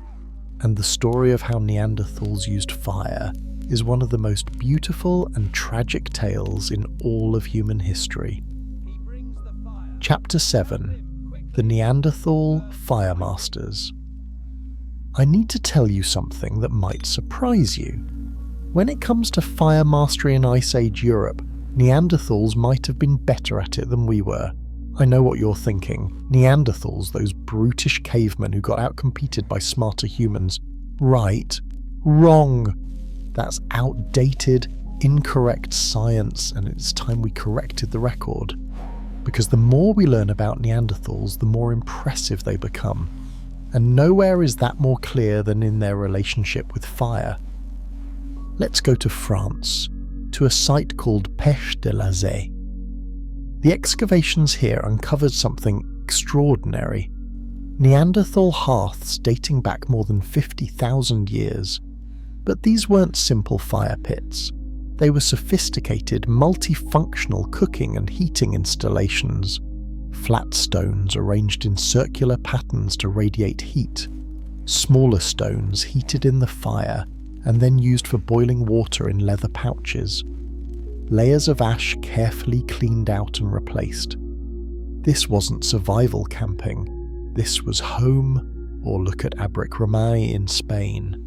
And the story of how Neanderthals used fire is one of the most beautiful and tragic tales in all of human history. Chapter 7: The Neanderthal Fire Masters. I need to tell you something that might surprise you. When it comes to fire mastery in Ice Age Europe, Neanderthals might have been better at it than we were. I know what you're thinking. Neanderthals, those brutish cavemen who got outcompeted by smarter humans. Right. Wrong. That's outdated, incorrect science, and it's time we corrected the record. Because the more we learn about Neanderthals, the more impressive they become. And nowhere is that more clear than in their relationship with fire. Let's go to France, to a site called Pêche de la Zé. The excavations here uncovered something extraordinary. Neanderthal hearths dating back more than 50,000 years. But these weren't simple fire pits. They were sophisticated, multifunctional cooking and heating installations. Flat stones arranged in circular patterns to radiate heat. Smaller stones heated in the fire and then used for boiling water in leather pouches. Layers of ash carefully cleaned out and replaced. This wasn't survival camping. This was home, or look at Abric-Romain in Spain.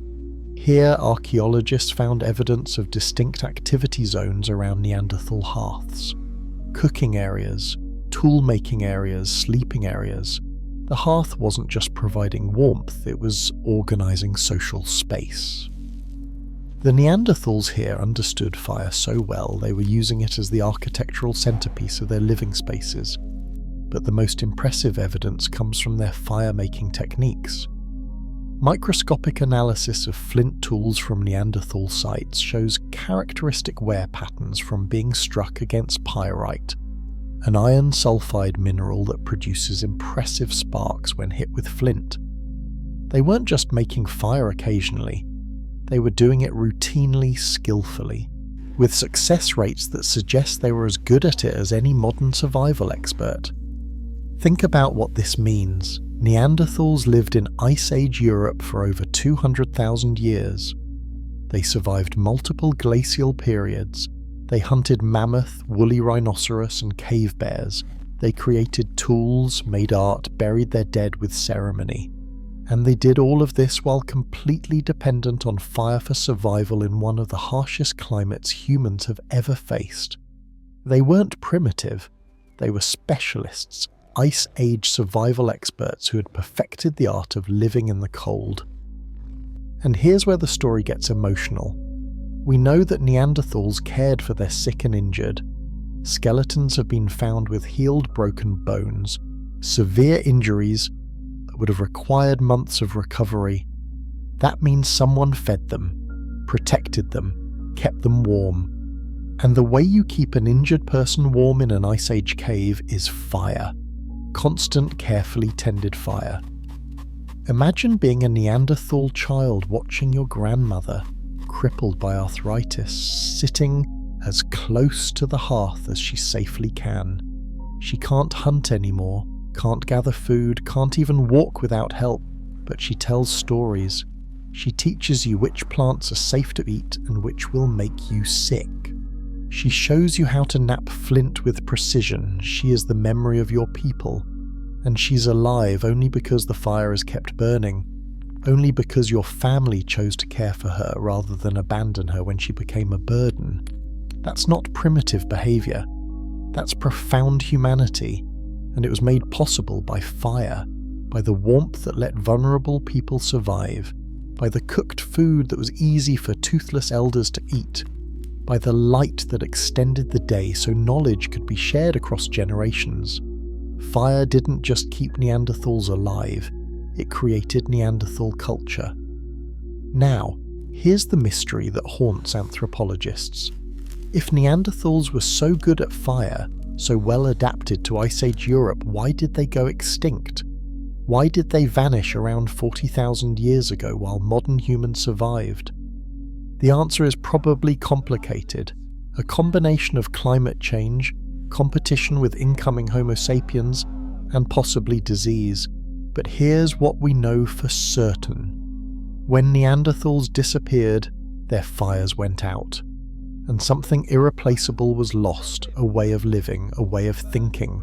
Here, archaeologists found evidence of distinct activity zones around Neanderthal hearths. Cooking areas, tool-making areas, sleeping areas. The hearth wasn't just providing warmth, it was organising social space. The Neanderthals here understood fire so well they were using it as the architectural centrepiece of their living spaces. But the most impressive evidence comes from their fire-making techniques. Microscopic analysis of flint tools from Neanderthal sites shows characteristic wear patterns from being struck against pyrite, an iron sulfide mineral that produces impressive sparks when hit with flint. They weren't just making fire occasionally, they were doing it routinely, skillfully, with success rates that suggest they were as good at it as any modern survival expert. Think about what this means. Neanderthals lived in Ice Age Europe for over 200,000 years. They survived multiple glacial periods. They hunted mammoth, woolly rhinoceros and cave bears. They created tools, made art, buried their dead with ceremony. And they did all of this while completely dependent on fire for survival in one of the harshest climates humans have ever faced. They weren't primitive, they were specialists, Ice Age survival experts who had perfected the art of living in the cold. And here's where the story gets emotional. We know that Neanderthals cared for their sick and injured. Skeletons have been found with healed broken bones, severe injuries that would have required months of recovery. That means someone fed them, protected them, kept them warm. And the way you keep an injured person warm in an Ice Age cave is fire. Constant, carefully tended fire. Imagine being a Neanderthal child watching your grandmother, crippled by arthritis, sitting as close to the hearth as she safely can. She can't hunt anymore, can't gather food, can't even walk without help, but she tells stories. She teaches you which plants are safe to eat and which will make you sick. She shows you how to knap flint with precision. She is the memory of your people. And she's alive only because the fire is kept burning. Only because your family chose to care for her rather than abandon her when she became a burden. That's not primitive behaviour. That's profound humanity. And it was made possible by fire, by the warmth that let vulnerable people survive, by the cooked food that was easy for toothless elders to eat, by the light that extended the day so knowledge could be shared across generations. Fire didn't just keep Neanderthals alive, it created Neanderthal culture. Now, here's the mystery that haunts anthropologists. If Neanderthals were so good at fire, so well adapted to Ice Age Europe, why did they go extinct? Why did they vanish around 40,000 years ago while modern humans survived? The answer is probably complicated, a combination of climate change, competition with incoming Homo sapiens, and possibly disease. But here's what we know for certain. When Neanderthals disappeared, their fires went out, and something irreplaceable was lost, a way of living, a way of thinking,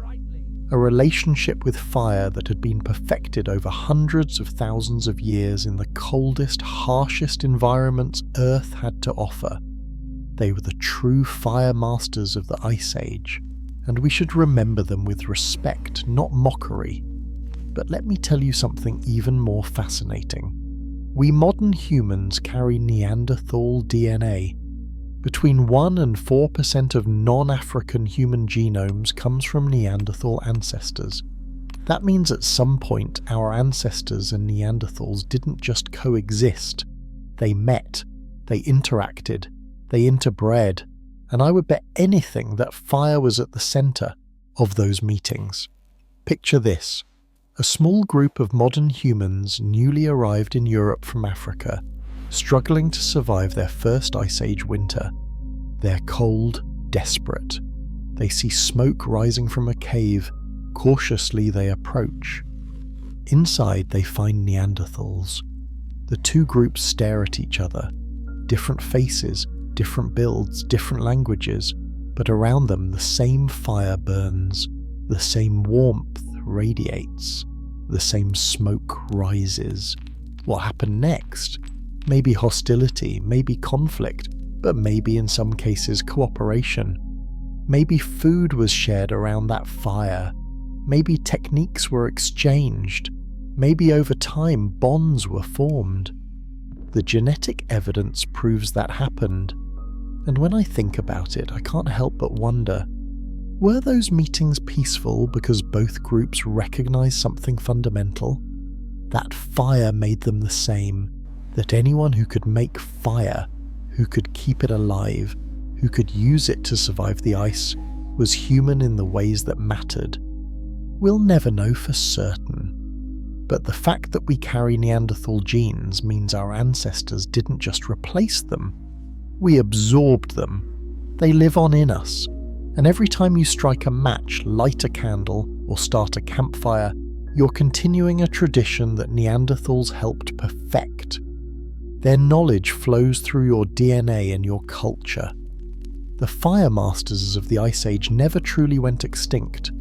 a relationship with fire that had been perfected over hundreds of thousands of years in the coldest, harshest environments Earth had to offer. They were the true fire masters of the Ice Age, and we should remember them with respect, not mockery. But let me tell you something even more fascinating. We modern humans carry Neanderthal DNA. Between 1 and 4% of non-African human genomes comes from Neanderthal ancestors. That means at some point our ancestors and Neanderthals didn't just coexist. They met, they interacted, they interbred, and I would bet anything that fire was at the centre of those meetings. Picture this. A small group of modern humans newly arrived in Europe from Africa, struggling to survive their first Ice Age winter. They're cold, desperate. They see smoke rising from a cave. Cautiously they approach. Inside they find Neanderthals. The two groups stare at each other. Different faces, different builds, different languages, but around them the same fire burns, the same warmth radiates, the same smoke rises. What happened next? Maybe hostility, maybe conflict, but maybe in some cases cooperation. Maybe food was shared around that fire. Maybe techniques were exchanged. Maybe over time bonds were formed. The genetic evidence proves that happened. And when I think about it, I can't help but wonder, were those meetings peaceful because both groups recognized something fundamental? That fire made them the same, that anyone who could make fire, who could keep it alive, who could use it to survive the ice, was human in the ways that mattered. We'll never know for certain. But the fact that we carry Neanderthal genes means our ancestors didn't just replace them. We absorbed them. They live on in us. And every time you strike a match, light a candle, or start a campfire, you're continuing a tradition that Neanderthals helped perfect. Their knowledge flows through your DNA and your culture. The fire masters of the Ice Age never truly went extinct.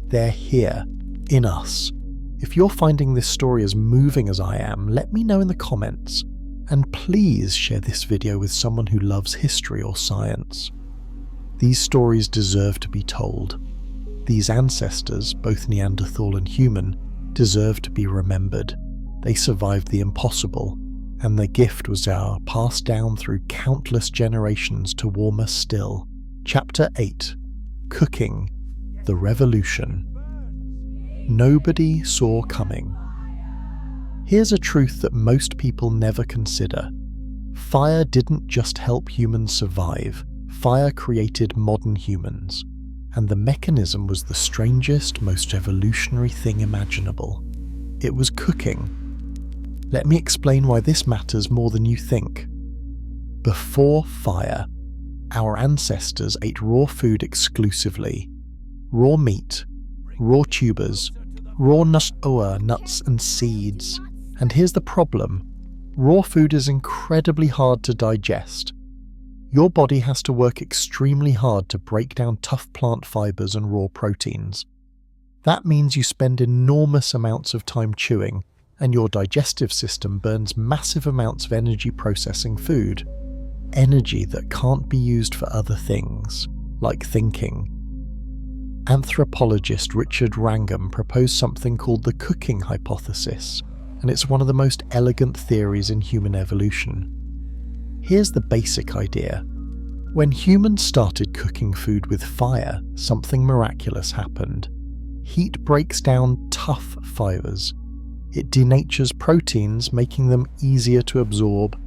They're here, in us. If you're finding this story as moving as I am, let me know in the comments. And please share this video with someone who loves history or science. These stories deserve to be told. These ancestors, both Neanderthal and human, deserve to be remembered. They survived the impossible, and their gift was passed down through countless generations to warm us still. Chapter 8. Cooking. The Revolution. Nobody saw coming. Here's a truth that most people never consider. Fire didn't just help humans survive. Fire created modern humans, and the mechanism was the strangest, most evolutionary thing imaginable. It was cooking. Let me explain why this matters more than you think. Before fire, our ancestors ate raw food exclusively. Raw meat, raw tubers, raw nuts and seeds. And here's the problem. Raw food is incredibly hard to digest. Your body has to work extremely hard to break down tough plant fibers and raw proteins. That means you spend enormous amounts of time chewing, and your digestive system burns massive amounts of energy processing food. Energy that can't be used for other things, like thinking. Anthropologist Richard Wrangham proposed something called the cooking hypothesis, and it's one of the most elegant theories in human evolution. Here's the basic idea. When humans started cooking food with fire, something miraculous happened. Heat breaks down tough fibers. It denatures proteins, making them easier to absorb.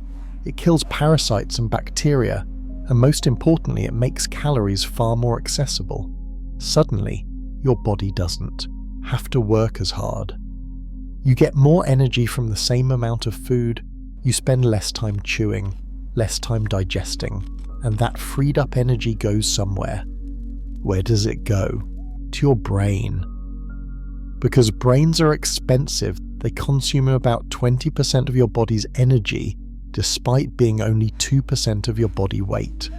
It kills parasites and bacteria, and most importantly, it makes calories far more accessible. Suddenly, your body doesn't have to work as hard. You get more energy from the same amount of food, you spend less time chewing, less time digesting, and that freed up energy goes somewhere. Where does it go? To your brain. Because brains are expensive, they consume about 20% of your body's energy, despite being only 2% of your body weight.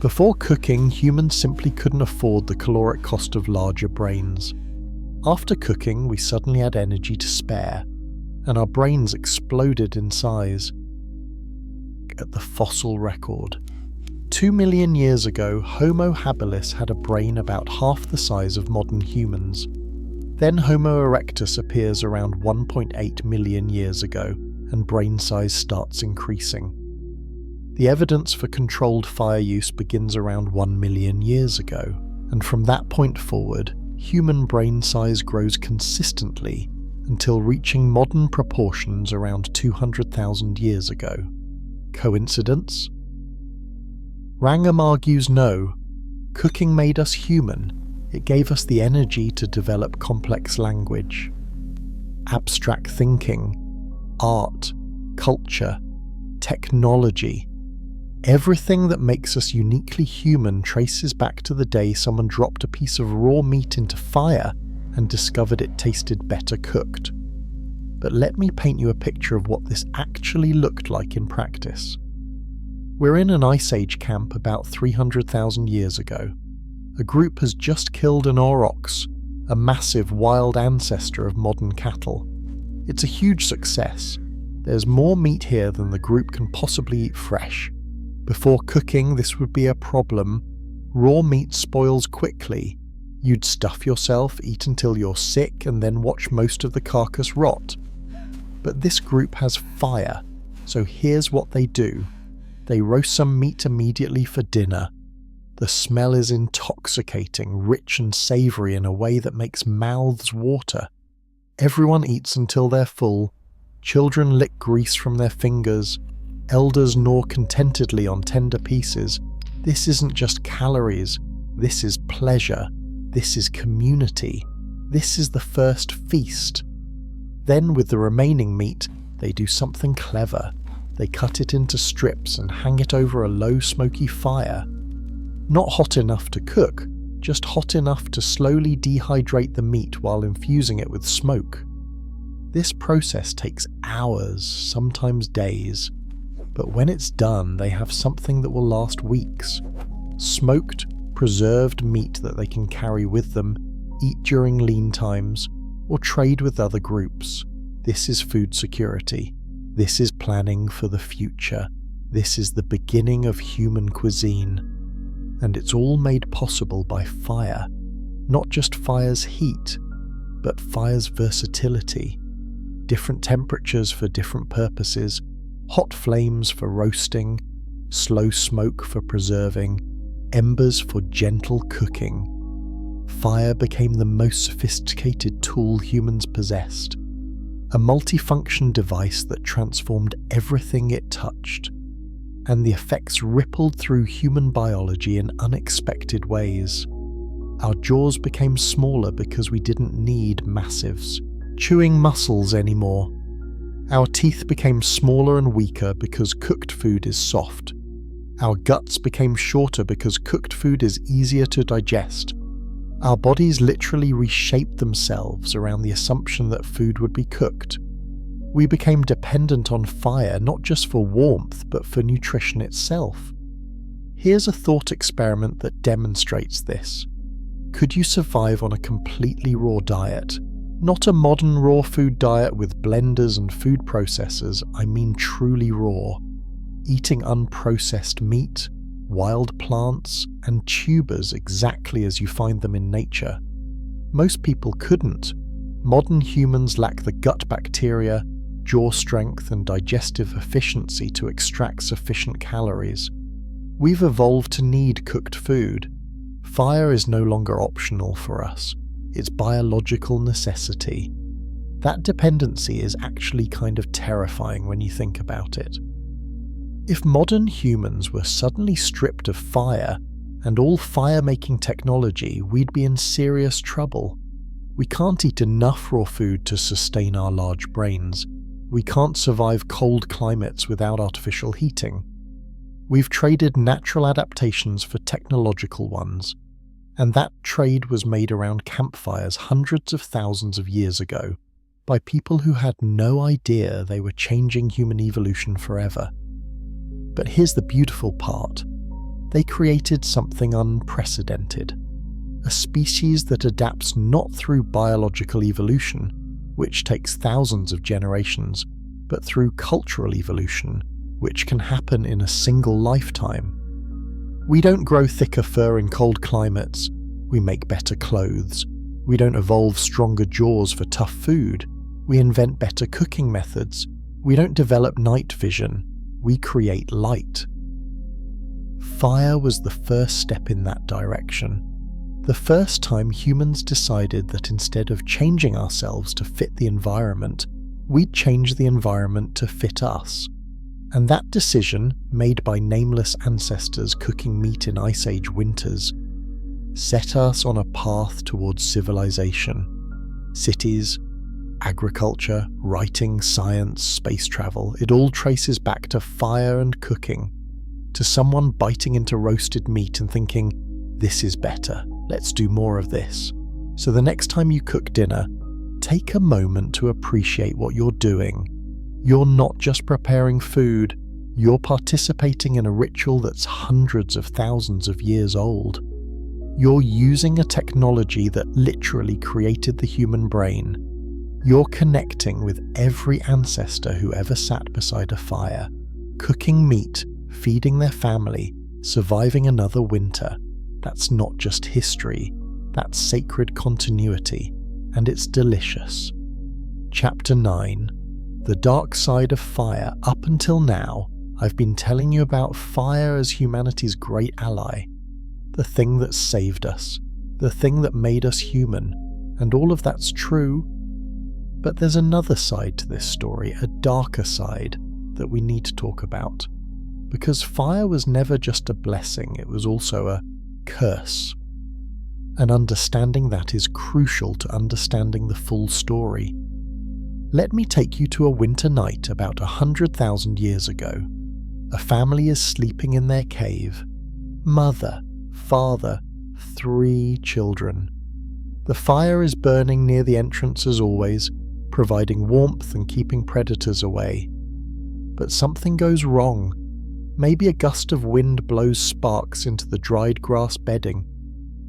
Before cooking, humans simply couldn't afford the caloric cost of larger brains. After cooking, we suddenly had energy to spare, and our brains exploded in size. At the fossil record. 2 million years ago, Homo habilis had a brain about half the size of modern humans. Then Homo erectus appears around 1.8 million years ago, and brain size starts increasing. The evidence for controlled fire use begins around 1 million years ago, and from that point forward, human brain size grows consistently until reaching modern proportions around 200,000 years ago. Coincidence? Wrangham argues no. Cooking made us human. It gave us the energy to develop complex language, abstract thinking, art, culture, technology. Everything that makes us uniquely human traces back to the day someone dropped a piece of raw meat into fire and discovered it tasted better cooked. But let me paint you a picture of what this actually looked like in practice. We're in an Ice Age camp about 300,000 years ago. A group has just killed an aurochs, a massive wild ancestor of modern cattle. It's a huge success. There's more meat here than the group can possibly eat fresh. Before cooking, this would be a problem. Raw meat spoils quickly. You'd stuff yourself, eat until you're sick, and then watch most of the carcass rot. But this group has fire, so here's what they do. They roast some meat immediately for dinner. The smell is intoxicating, rich and savoury in a way that makes mouths water. Everyone eats until they're full. Children lick grease from their fingers. Elders gnaw contentedly on tender pieces. This isn't just calories. This is pleasure. This is community. This is the first feast. Then, with the remaining meat, they do something clever. They cut it into strips and hang it over a low smoky fire. Not hot enough to cook, just hot enough to slowly dehydrate the meat while infusing it with smoke. This process takes hours, sometimes days, but when it's done, they have something that will last weeks. Smoked, preserved meat that they can carry with them, eat during lean times, or trade with other groups. This is food security. This is planning for the future. This is the beginning of human cuisine. And it's all made possible by fire. Not just fire's heat, but fire's versatility. Different temperatures for different purposes. Hot flames for roasting, slow smoke for preserving, embers for gentle cooking. Fire became the most sophisticated tool humans possessed. A multifunction device that transformed everything it touched, and the effects rippled through human biology in unexpected ways. Our jaws became smaller because we didn't need massives, chewing muscles anymore. Our teeth became smaller and weaker because cooked food is soft. Our guts became shorter because cooked food is easier to digest. Our bodies literally reshaped themselves around the assumption that food would be cooked. We became dependent on fire not just for warmth, but for nutrition itself. Here's a thought experiment that demonstrates this. Could you survive on a completely raw diet? Not a modern raw food diet with blenders and food processors, I mean truly raw. Eating unprocessed meat, wild plants, and tubers exactly as you find them in nature. Most people couldn't. Modern humans lack the gut bacteria, jaw strength, and digestive efficiency to extract sufficient calories. We've evolved to need cooked food. Fire is no longer optional for us. It's biological necessity. That dependency is actually kind of terrifying when you think about it. If modern humans were suddenly stripped of fire and all fire-making technology, we'd be in serious trouble. We can't eat enough raw food to sustain our large brains. We can't survive cold climates without artificial heating. We've traded natural adaptations for technological ones, and that trade was made around campfires hundreds of thousands of years ago by people who had no idea they were changing human evolution forever. But here's the beautiful part. They created something unprecedented. A species that adapts not through biological evolution, which takes thousands of generations, but through cultural evolution, which can happen in a single lifetime. We don't grow thicker fur in cold climates. We make better clothes. We don't evolve stronger jaws for tough food. We invent better cooking methods. We don't develop night vision. We create light. Fire was the first step in that direction. The first time humans decided that instead of changing ourselves to fit the environment, we'd change the environment to fit us. And that decision, made by nameless ancestors cooking meat in Ice Age winters, set us on a path towards civilization. Cities, agriculture, writing, science, space travel, it all traces back to fire and cooking, to someone biting into roasted meat and thinking, this is better, let's do more of this. So the next time you cook dinner, take a moment to appreciate what you're doing. You're not just preparing food, you're participating in a ritual that's hundreds of thousands of years old. You're using a technology that literally created the human brain. You're connecting with every ancestor who ever sat beside a fire, cooking meat, feeding their family, surviving another winter. That's not just history, that's sacred continuity, and it's delicious. Chapter 9. The Dark Side of Fire. Up until now, I've been telling you about fire as humanity's great ally, the thing that saved us, the thing that made us human, and all of that's true. But there's another side to this story, a darker side, that we need to talk about. Because fire was never just a blessing, it was also a curse. And understanding that is crucial to understanding the full story. Let me take you to a winter night about 100,000 years ago. A family is sleeping in their cave. Mother, father, 3 children. The fire is burning near the entrance as always, providing warmth and keeping predators away. But something goes wrong. Maybe a gust of wind blows sparks into the dried grass bedding.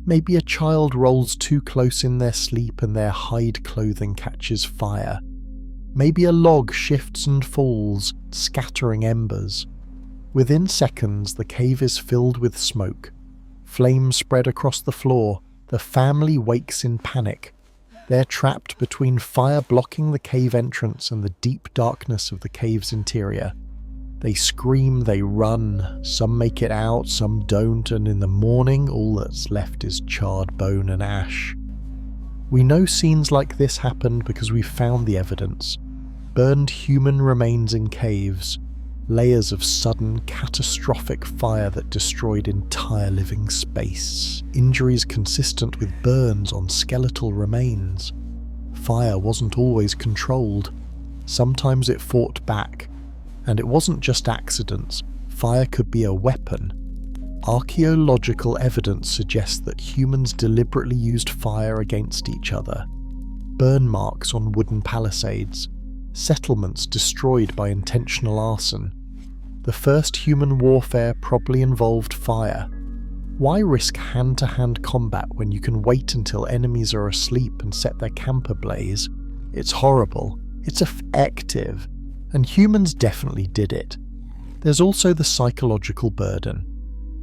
Maybe a child rolls too close in their sleep and their hide clothing catches fire. Maybe a log shifts and falls, scattering embers. Within seconds, the cave is filled with smoke. Flames spread across the floor. The family wakes in panic. They're trapped between fire blocking the cave entrance and the deep darkness of the cave's interior. They scream, they run, some make it out, some don't, and in the morning all that's left is charred bone and ash. We know scenes like this happened because we've found the evidence. Burned human remains in caves, layers of sudden, catastrophic fire that destroyed entire living space, injuries consistent with burns on skeletal remains. Fire wasn't always controlled. Sometimes it fought back. And it wasn't just accidents, fire could be a weapon. Archaeological evidence suggests that humans deliberately used fire against each other. Burn marks on wooden palisades, settlements destroyed by intentional arson. The first human warfare probably involved fire. Why risk hand-to-hand combat when you can wait until enemies are asleep and set their camp ablaze? It's horrible, it's effective. And humans definitely did it. There's also the psychological burden.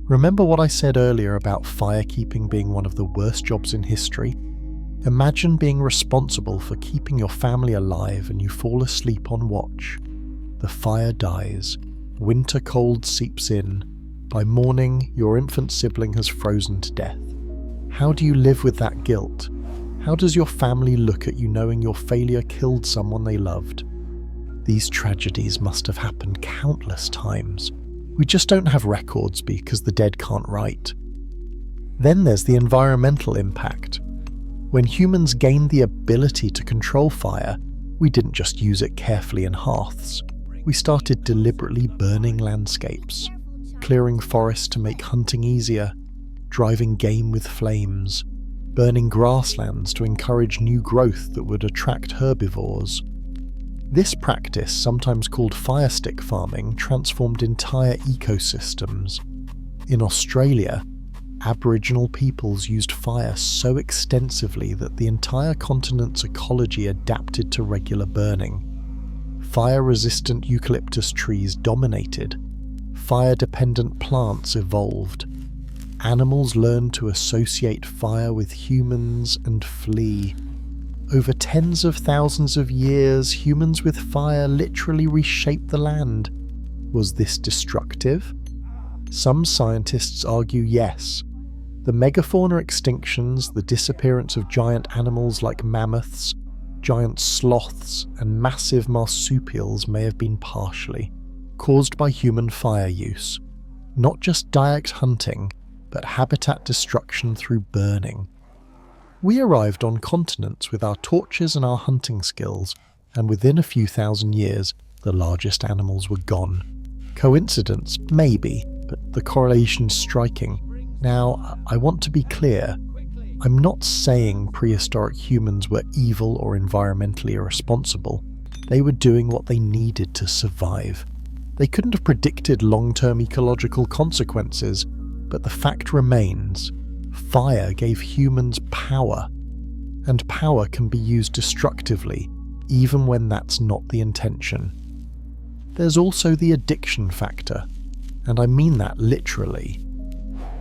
Remember what I said earlier about firekeeping being one of the worst jobs in history? Imagine being responsible for keeping your family alive and you fall asleep on watch. The fire dies. Winter cold seeps in. By morning, your infant sibling has frozen to death. How do you live with that guilt? How does your family look at you knowing your failure killed someone they loved? These tragedies must have happened countless times. We just don't have records because the dead can't write. Then there's the environmental impact. When humans gained the ability to control fire, we didn't just use it carefully in hearths. We started deliberately burning landscapes, clearing forests to make hunting easier, driving game with flames, burning grasslands to encourage new growth that would attract herbivores. This practice, sometimes called fire stick farming, transformed entire ecosystems. In Australia, Aboriginal peoples used fire so extensively that the entire continent's ecology adapted to regular burning. Fire-resistant eucalyptus trees dominated. Fire-dependent plants evolved. Animals learned to associate fire with humans and flee. Over tens of thousands of years, humans with fire literally reshaped the land. Was this destructive? Some scientists argue yes. The megafauna extinctions, the disappearance of giant animals like mammoths, giant sloths, and massive marsupials may have been partially caused by human fire use. Not just direct hunting, but habitat destruction through burning. We arrived on continents with our torches and our hunting skills, and within a few thousand years, the largest animals were gone. Coincidence? Maybe, but the correlation's striking. Now, I want to be clear. I'm not saying prehistoric humans were evil or environmentally irresponsible. They were doing what they needed to survive. They couldn't have predicted long-term ecological consequences, but the fact remains, fire gave humans power, and power can be used destructively, even when that's not the intention. There's also the addiction factor, and I mean that literally.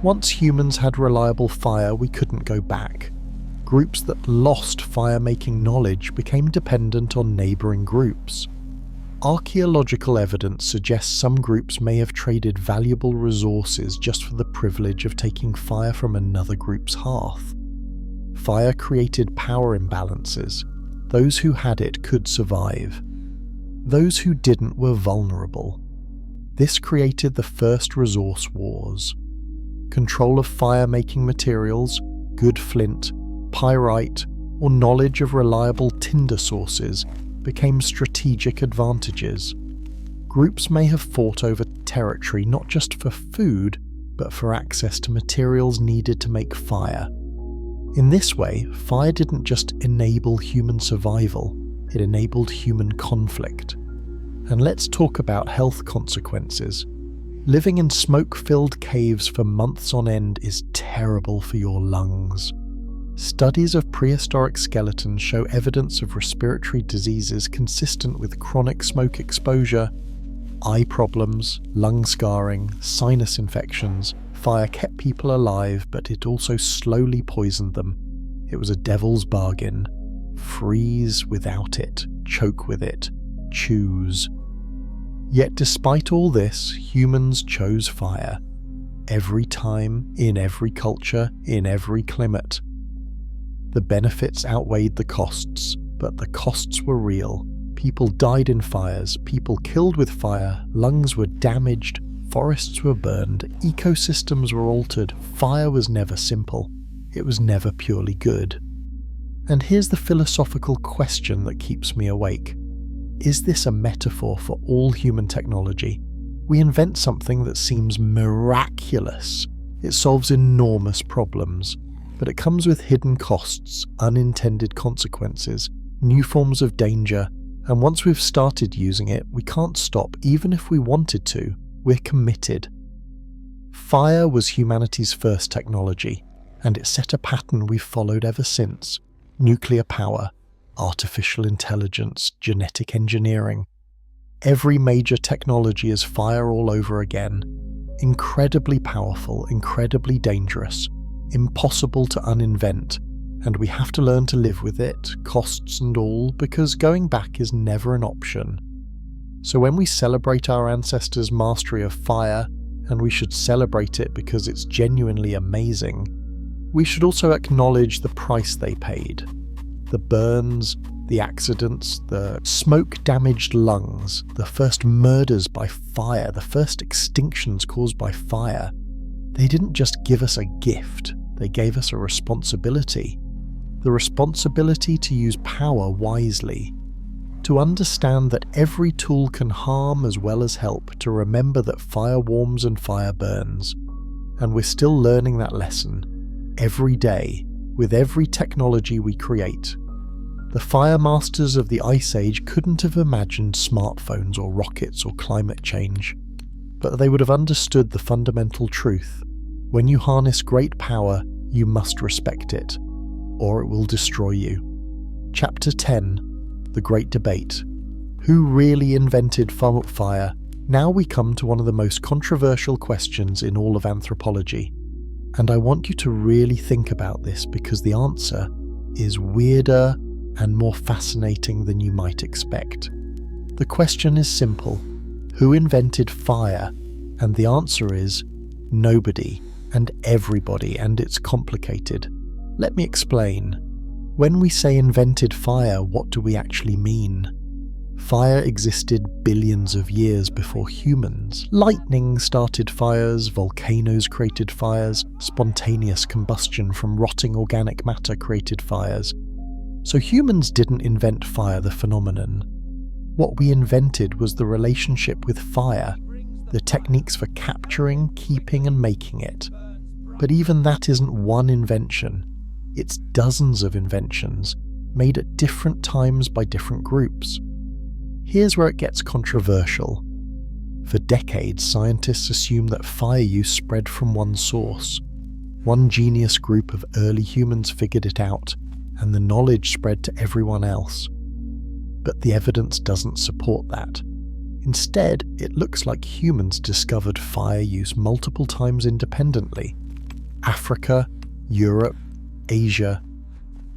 Once humans had reliable fire, we couldn't go back. Groups that lost fire-making knowledge became dependent on neighbouring groups. Archaeological evidence suggests some groups may have traded valuable resources just for the privilege of taking fire from another group's hearth. Fire created power imbalances. Those who had it could survive. Those who didn't were vulnerable. This created the first resource wars. Control of fire-making materials, good flint, pyrite, or knowledge of reliable tinder sources became strategic advantages. Groups may have fought over territory not just for food, but for access to materials needed to make fire. In this way, fire didn't just enable human survival, it enabled human conflict. And let's talk about health consequences. Living in smoke-filled caves for months on end is terrible for your lungs. Studies of prehistoric skeletons show evidence of respiratory diseases consistent with chronic smoke exposure, eye problems, lung scarring, sinus infections. Fire kept people alive, but it also slowly poisoned them. It was a devil's bargain. Freeze without it, choke with it, choose. Yet despite all this, humans chose fire. Every time, in every culture, in every climate. The benefits outweighed the costs, but the costs were real. People died in fires, people killed with fire, lungs were damaged, forests were burned, ecosystems were altered. Fire was never simple. It was never purely good. And here's the philosophical question that keeps me awake. Is this a metaphor for all human technology? We invent something that seems miraculous. It solves enormous problems, but it comes with hidden costs, unintended consequences, new forms of danger, and once we've started using it, we can't stop even if we wanted to. We're committed. Fire was humanity's first technology, and it set a pattern we've followed ever since. Nuclear power, artificial intelligence, genetic engineering. Every major technology is fire all over again. Incredibly powerful, incredibly dangerous, impossible to uninvent, and we have to learn to live with it, costs and all, because going back is never an option. So when we celebrate our ancestors' mastery of fire, and we should celebrate it because it's genuinely amazing, we should also acknowledge the price they paid. The burns, the accidents, the smoke-damaged lungs, the first murders by fire, the first extinctions caused by fire. They didn't just give us a gift, they gave us a responsibility. the responsibility to use power wisely, to understand that every tool can harm as well as help, to remember that fire warms and fire burns. And we're still learning that lesson every day with every technology we create. The fire masters of the Ice Age couldn't have imagined smartphones or rockets or climate change, but they would have understood the fundamental truth. When you harness great power, you must respect it, or it will destroy you. Chapter 10. The Great Debate. Who really invented fire? Now we come to one of the most controversial questions in all of anthropology. And I want you to really think about this because the answer is weirder and more fascinating than you might expect. The question is simple. Who invented fire? And the answer is nobody and everybody, and it's complicated. Let me explain. When we say invented fire, what do we actually mean? Fire existed billions of years before humans. Lightning started fires, volcanoes created fires, spontaneous combustion from rotting organic matter created fires. So humans didn't invent fire, the phenomenon. What we invented was the relationship with fire, the techniques for capturing, keeping and making it. But even that isn't one invention. It's dozens of inventions, made at different times by different groups. Here's where it gets controversial. For decades, scientists assumed that fire use spread from one source. One genius group of early humans figured it out, and the knowledge spread to everyone else. But the evidence doesn't support that. Instead, it looks like humans discovered fire use multiple times independently. Africa, Europe, Asia,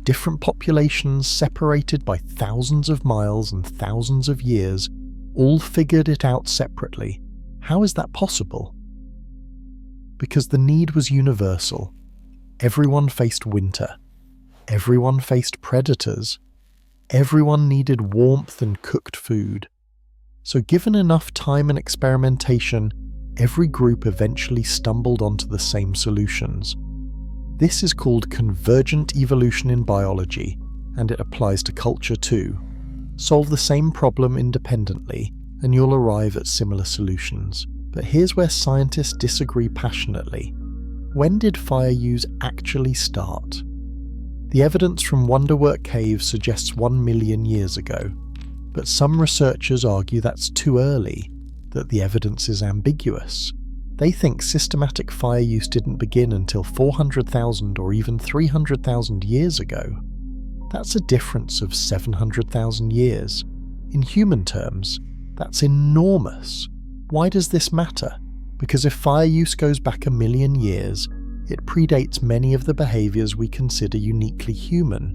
different populations separated by thousands of miles and thousands of years, all figured it out separately. How is that possible? Because the need was universal. Everyone faced winter. Everyone faced predators. Everyone needed warmth and cooked food. So given enough time and experimentation, every group eventually stumbled onto the same solutions. This is called convergent evolution in biology, and it applies to culture too. Solve the same problem independently, and you'll arrive at similar solutions. But here's where scientists disagree passionately. When did fire use actually start? The evidence from Wonderwork Cave suggests 1 million years ago, but some researchers argue that's too early, that the evidence is ambiguous. They think systematic fire use didn't begin until 400,000 or even 300,000 years ago. That's a difference of 700,000 years. In human terms, that's enormous. Why does this matter? Because if fire use goes back 1 million years, it predates many of the behaviours we consider uniquely human.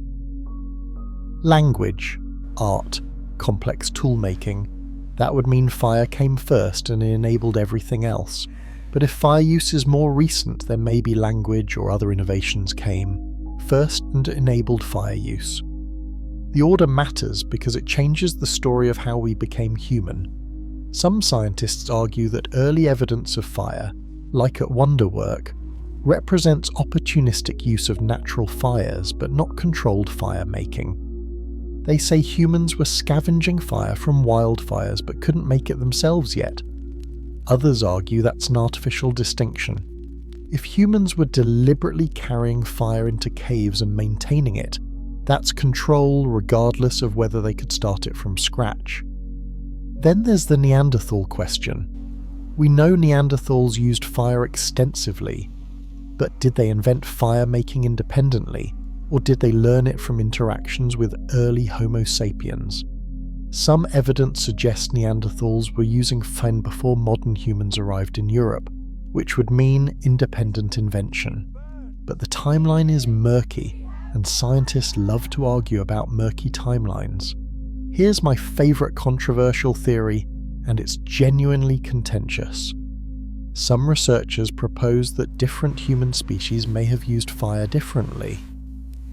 Language, art, complex tool-making. That would mean fire came first and enabled everything else. But if fire use is more recent, then maybe language or other innovations came first and enabled fire use. The order matters because it changes the story of how we became human. Some scientists argue that early evidence of fire, like at Wonderwork, represents opportunistic use of natural fires but not controlled fire making. They say humans were scavenging fire from wildfires but couldn't make it themselves yet. Others argue that's an artificial distinction. If humans were deliberately carrying fire into caves and maintaining it, that's control regardless of whether they could start it from scratch. Then there's the Neanderthal question. We know Neanderthals used fire extensively, but did they invent fire making independently, or did they learn it from interactions with early Homo sapiens? Some evidence suggests Neanderthals were using fire before modern humans arrived in Europe, which would mean independent invention. But the timeline is murky, and scientists love to argue about murky timelines. Here's my favourite controversial theory, and it's genuinely contentious. Some researchers propose that different human species may have used fire differently.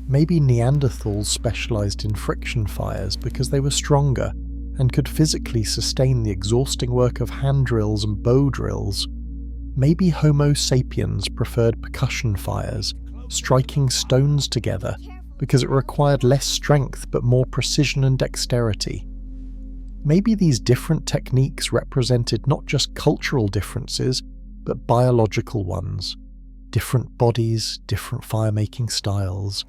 Maybe Neanderthals specialised in friction fires because they were stronger and could physically sustain the exhausting work of hand drills and bow drills. Maybe Homo sapiens preferred percussion fires, striking stones together, because it required less strength but more precision and dexterity. Maybe these different techniques represented not just cultural differences, but biological ones. Different bodies, different fire-making styles.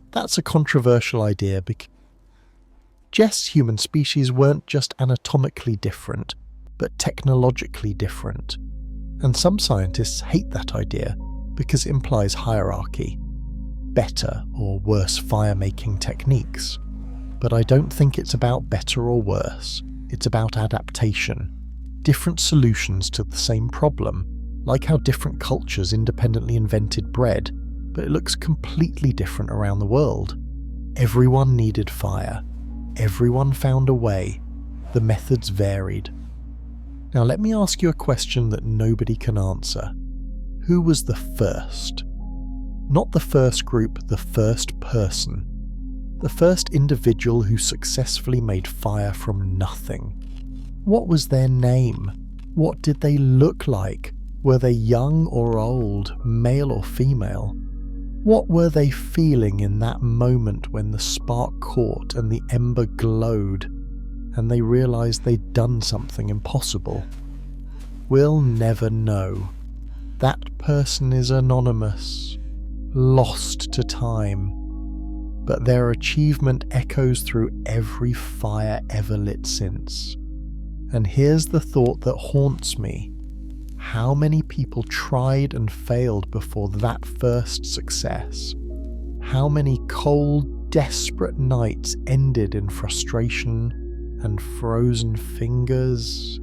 That's a controversial idea because human species weren't just anatomically different, but technologically different. And some scientists hate that idea because it implies hierarchy. Better or worse fire-making techniques. But I don't think it's about better or worse. It's about adaptation. Different solutions to the same problem, like how different cultures independently invented bread, but it looks completely different around the world. Everyone needed fire. Everyone found a way. The methods varied. Now let me ask you a question that nobody can answer. Who was the first? Not the first group, the first person. The first individual who successfully made fire from nothing. What was their name? What did they look like? Were they young or old, male or female? What were they feeling in that moment when the spark caught and the ember glowed, and they realized they'd done something impossible? We'll never know. That person is anonymous, lost to time, but their achievement echoes through every fire ever lit since. And here's the thought that haunts me. How many people tried and failed before that first success? How many cold, desperate nights ended in frustration and frozen fingers?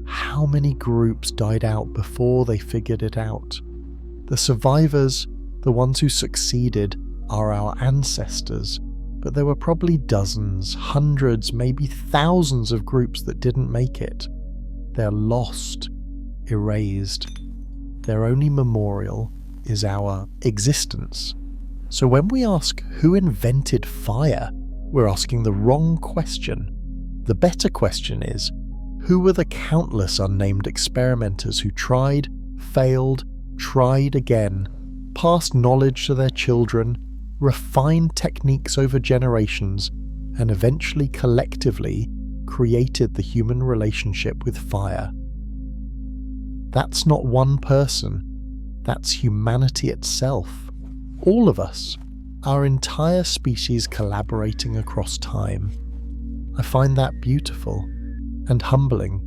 How many groups died out before they figured it out? The survivors, the ones who succeeded, are our ancestors, but there were probably dozens, hundreds, maybe thousands of groups that didn't make it. They're lost. Erased. Their only memorial is our existence. So when we ask who invented fire, we're asking the wrong question. The better question is, who were the countless unnamed experimenters who tried, failed, tried again, passed knowledge to their children, refined techniques over generations, and eventually collectively created the human relationship with fire? That's not one person, that's humanity itself. All of us, our entire species collaborating across time. I find that beautiful and humbling.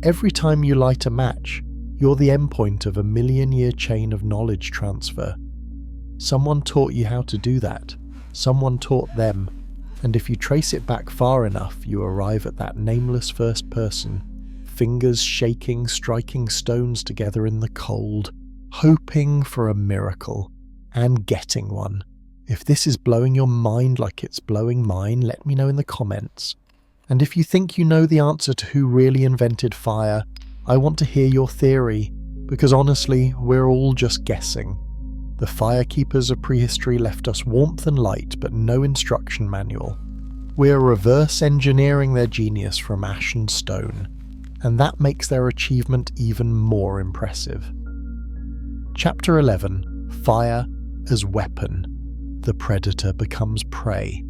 Every time you light a match, you're the endpoint of a million-year chain of knowledge transfer. Someone taught you how to do that, someone taught them, and if you trace it back far enough, you arrive at that nameless first person, fingers shaking, striking stones together in the cold, hoping for a miracle, and getting one. If this is blowing your mind like it's blowing mine, let me know in the comments. And if you think you know the answer to who really invented fire, I want to hear your theory, because honestly, we're all just guessing. The firekeepers of prehistory left us warmth and light, but no instruction manual. We're reverse engineering their genius from ash and stone, and that makes their achievement even more impressive. Chapter 11. Fire as Weapon. The Predator Becomes Prey.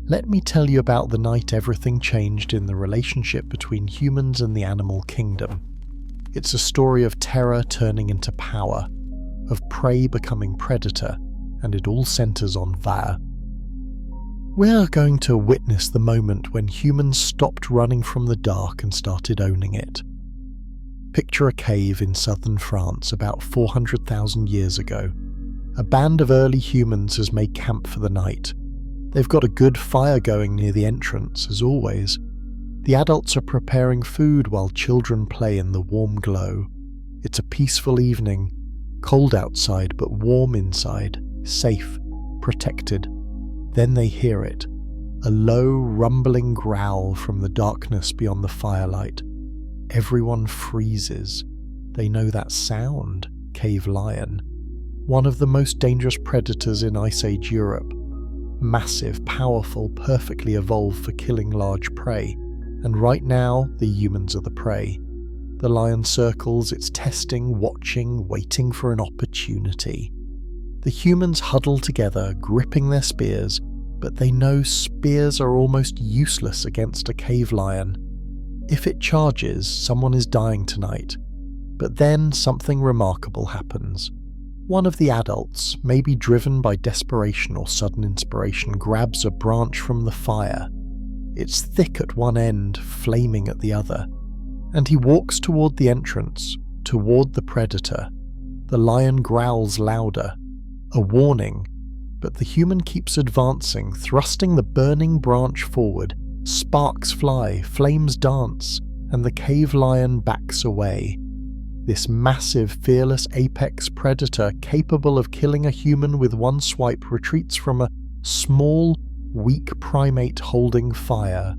Let me tell you about the night everything changed in the relationship between humans and the animal kingdom. It's a story of terror turning into power, of prey becoming predator, and it all centers on fire. We're going to witness the moment when humans stopped running from the dark and started owning it. Picture a cave in southern France about 400,000 years ago. A band of early humans has made camp for the night. They've got a good fire going near the entrance, as always. The adults are preparing food while children play in the warm glow. It's a peaceful evening, cold outside but warm inside, safe, protected. Then they hear it, a low, rumbling growl from the darkness beyond the firelight. Everyone freezes. They know that sound, cave lion. One of the most dangerous predators in Ice Age Europe. Massive, powerful, perfectly evolved for killing large prey. And right now, the humans are the prey. The lion circles, it's testing, watching, waiting for an opportunity. The humans huddle together, gripping their spears, but they know spears are almost useless against a cave lion. If it charges, someone is dying tonight. But then something remarkable happens. One of the adults, maybe driven by desperation or sudden inspiration, grabs a branch from the fire. It's thick at one end, flaming at the other, and he walks toward the entrance, toward the predator. The lion growls louder, a warning, but the human keeps advancing, thrusting the burning branch forward. Sparks fly, flames dance, and the cave lion backs away. This massive, fearless apex predator, capable of killing a human with one swipe, retreats from a small, weak primate holding fire.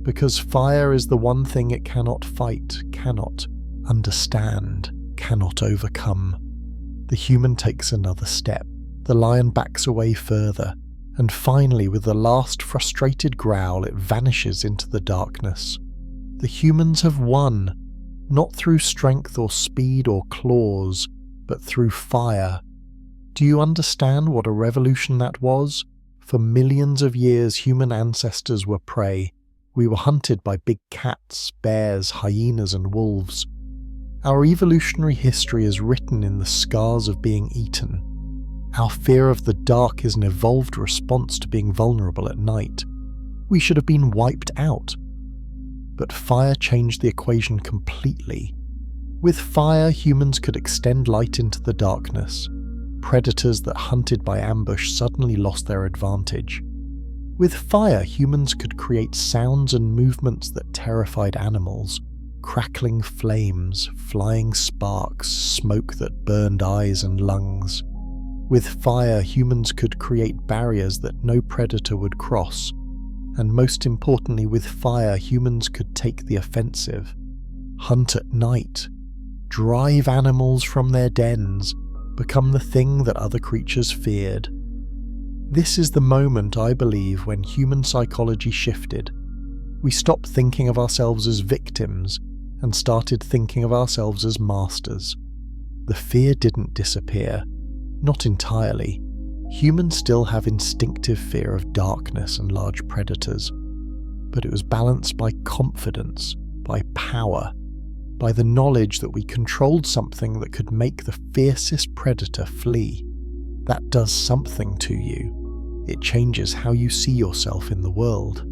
Because fire is the one thing it cannot fight, cannot understand, cannot overcome. The human takes another step. The lion backs away further, and finally, with the last frustrated growl, it vanishes into the darkness. The humans have won, not through strength or speed or claws, but through fire. Do you understand what a revolution that was? For millions of years, human ancestors were prey. We were hunted by big cats, bears, hyenas, and wolves. Our evolutionary history is written in the scars of being eaten. Our fear of the dark is an evolved response to being vulnerable at night. We should have been wiped out. But fire changed the equation completely. With fire, humans could extend light into the darkness. Predators that hunted by ambush suddenly lost their advantage. With fire, humans could create sounds and movements that terrified animals. Crackling flames, flying sparks, smoke that burned eyes and lungs. With fire, humans could create barriers that no predator would cross. And most importantly, with fire, humans could take the offensive. Hunt at night. Drive animals from their dens. Become the thing that other creatures feared. This is the moment, I believe, when human psychology shifted. We stopped thinking of ourselves as victims and started thinking of ourselves as masters. The fear didn't disappear. Not entirely. Humans still have instinctive fear of darkness and large predators, but it was balanced by confidence, by power, by the knowledge that we controlled something that could make the fiercest predator flee. That does something to you. It changes how you see yourself in the world.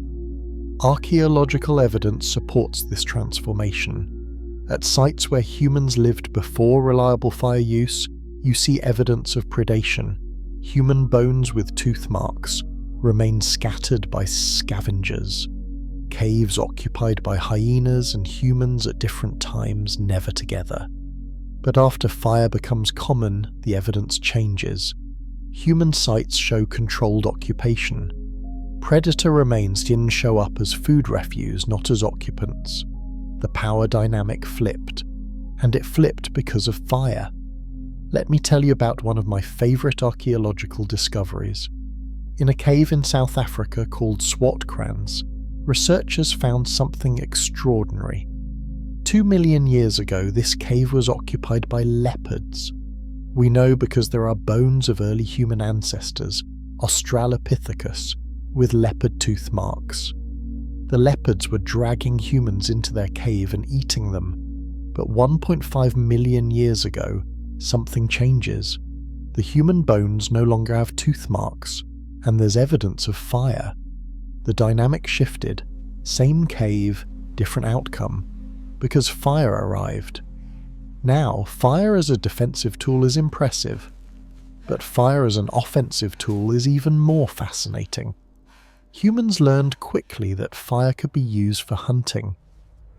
Archaeological evidence supports this transformation. At sites where humans lived before reliable fire use, you see evidence of predation. Human bones with tooth marks remain scattered by scavengers. Caves occupied by hyenas and humans at different times, never together. But after fire becomes common, the evidence changes. Human sites show controlled occupation. Predator remains didn't show up as food refuse, not as occupants. The power dynamic flipped, and it flipped because of fire. Let me tell you about one of my favourite archaeological discoveries. In a cave in South Africa called Swartkrans, researchers found something extraordinary. 2 million years ago, this cave was occupied by leopards. We know because there are bones of early human ancestors, Australopithecus, with leopard tooth marks. The leopards were dragging humans into their cave and eating them. But 1.5 million years ago, something changes. The human bones no longer have tooth marks, and there's evidence of fire. The dynamic shifted. Same cave, different outcome, because fire arrived. Now, fire as a defensive tool is impressive, but fire as an offensive tool is even more fascinating. Humans learned quickly that fire could be used for hunting.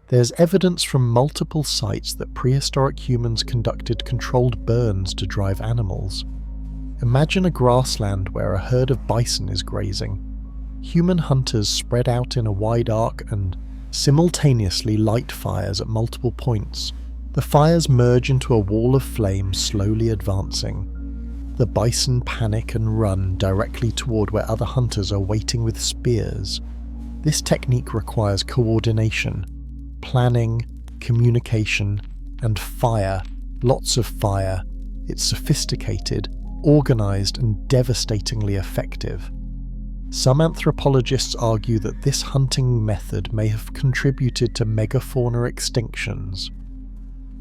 There's evidence from multiple sites that prehistoric humans conducted controlled burns to drive animals. Imagine a grassland where a herd of bison is grazing. Human hunters spread out in a wide arc and simultaneously light fires at multiple points. The fires merge into a wall of flame, slowly advancing. The bison panic and run directly toward where other hunters are waiting with spears. This technique requires coordination, planning, communication, and fire. Lots of fire. It's sophisticated, organised and devastatingly effective. Some anthropologists argue that this hunting method may have contributed to megafauna extinctions.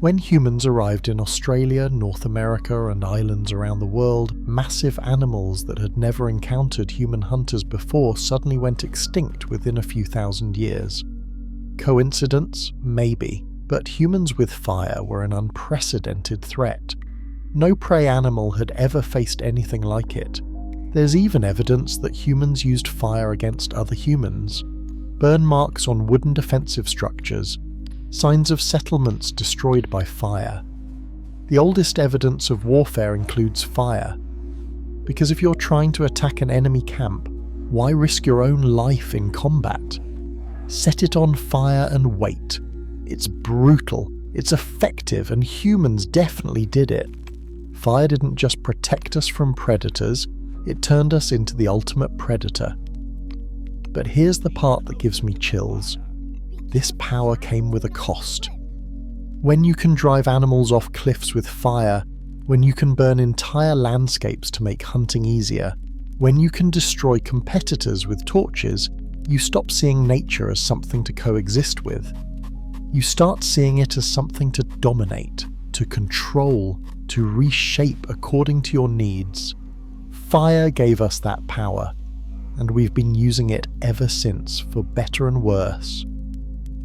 When humans arrived in Australia, North America, and islands around the world, massive animals that had never encountered human hunters before suddenly went extinct within a few thousand years. Coincidence? Maybe, but humans with fire were an unprecedented threat. No prey animal had ever faced anything like it. There's even evidence that humans used fire against other humans. Burn marks on wooden defensive structures, signs of settlements destroyed by fire. The oldest evidence of warfare includes fire. Because if you're trying to attack an enemy camp, why risk your own life in combat? Set it on fire and wait. It's brutal, it's effective, and humans definitely did it. Fire didn't just protect us from predators, it turned us into the ultimate predator. But here's the part that gives me chills. This power came with a cost. When you can drive animals off cliffs with fire, when you can burn entire landscapes to make hunting easier, when you can destroy competitors with torches, you stop seeing nature as something to coexist with. You start seeing it as something to dominate, to control, to reshape according to your needs. Fire gave us that power, and we've been using it ever since, for better and worse.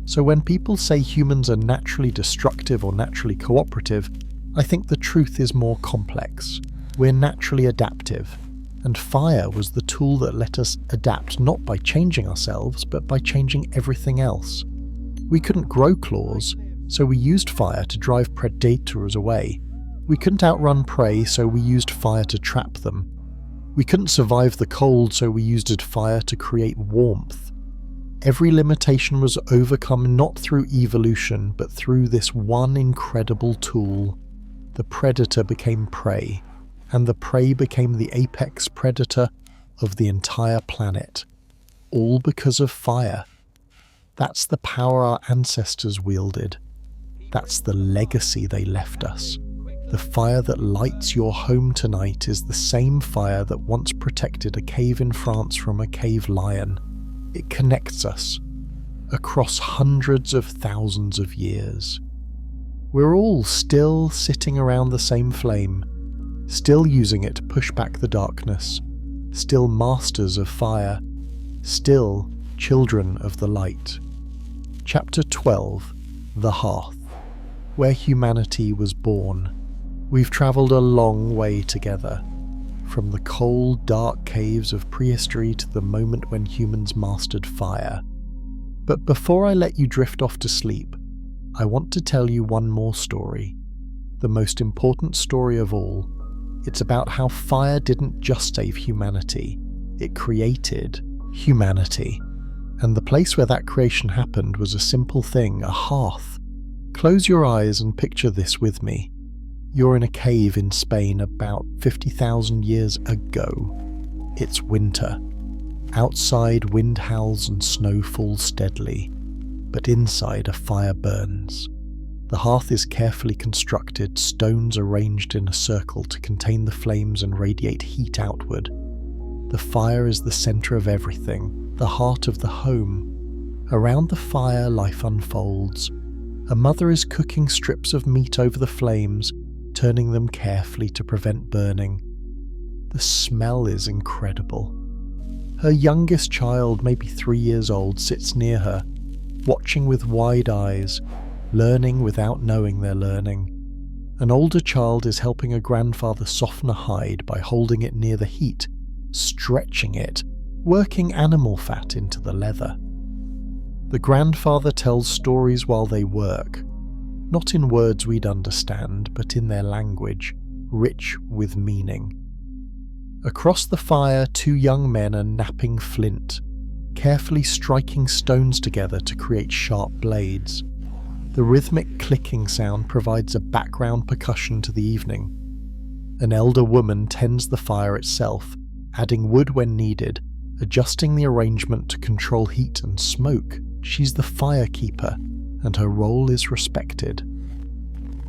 So when people say humans are naturally destructive or naturally cooperative, I think the truth is more complex. We're naturally adaptive, and fire was the tool that let us adapt not by changing ourselves, but by changing everything else. We couldn't grow claws, so we used fire to drive predators away. We couldn't outrun prey, so we used fire to trap them. We couldn't survive the cold, so we used fire to create warmth. Every limitation was overcome not through evolution, but through this one incredible tool. The predator became prey, and the prey became the apex predator of the entire planet. All because of fire. That's the power our ancestors wielded. That's the legacy they left us. The fire that lights your home tonight is the same fire that once protected a cave in France from a cave lion. It connects us across hundreds of thousands of years. We're all still sitting around the same flame, still using it to push back the darkness, still masters of fire, still children of the light. Chapter 12, The Hearth, where humanity was born. We've travelled a long way together, from the cold, dark caves of prehistory to the moment when humans mastered fire. But before I let you drift off to sleep, I want to tell you one more story. The most important story of all. It's about how fire didn't just save humanity, it created humanity. And the place where that creation happened was a simple thing, a hearth. Close your eyes and picture this with me. You're in a cave in Spain about 50,000 years ago. It's winter. Outside, wind howls and snow falls steadily, but inside a fire burns. The hearth is carefully constructed, stones arranged in a circle to contain the flames and radiate heat outward. The fire is the centre of everything, the heart of the home. Around the fire, life unfolds. A mother is cooking strips of meat over the flames, turning them carefully to prevent burning. The smell is incredible. Her youngest child, maybe 3 years old, sits near her, watching with wide eyes, learning without knowing they're learning. An older child is helping a grandfather soften a hide by holding it near the heat, stretching it, working animal fat into the leather. The grandfather tells stories while they work, not in words we'd understand, but in their language, rich with meaning. Across the fire, 2 young men are knapping flint, carefully striking stones together to create sharp blades. The rhythmic clicking sound provides a background percussion to the evening. An elder woman tends the fire itself, adding wood when needed, adjusting the arrangement to control heat and smoke. She's the firekeeper, and her role is respected.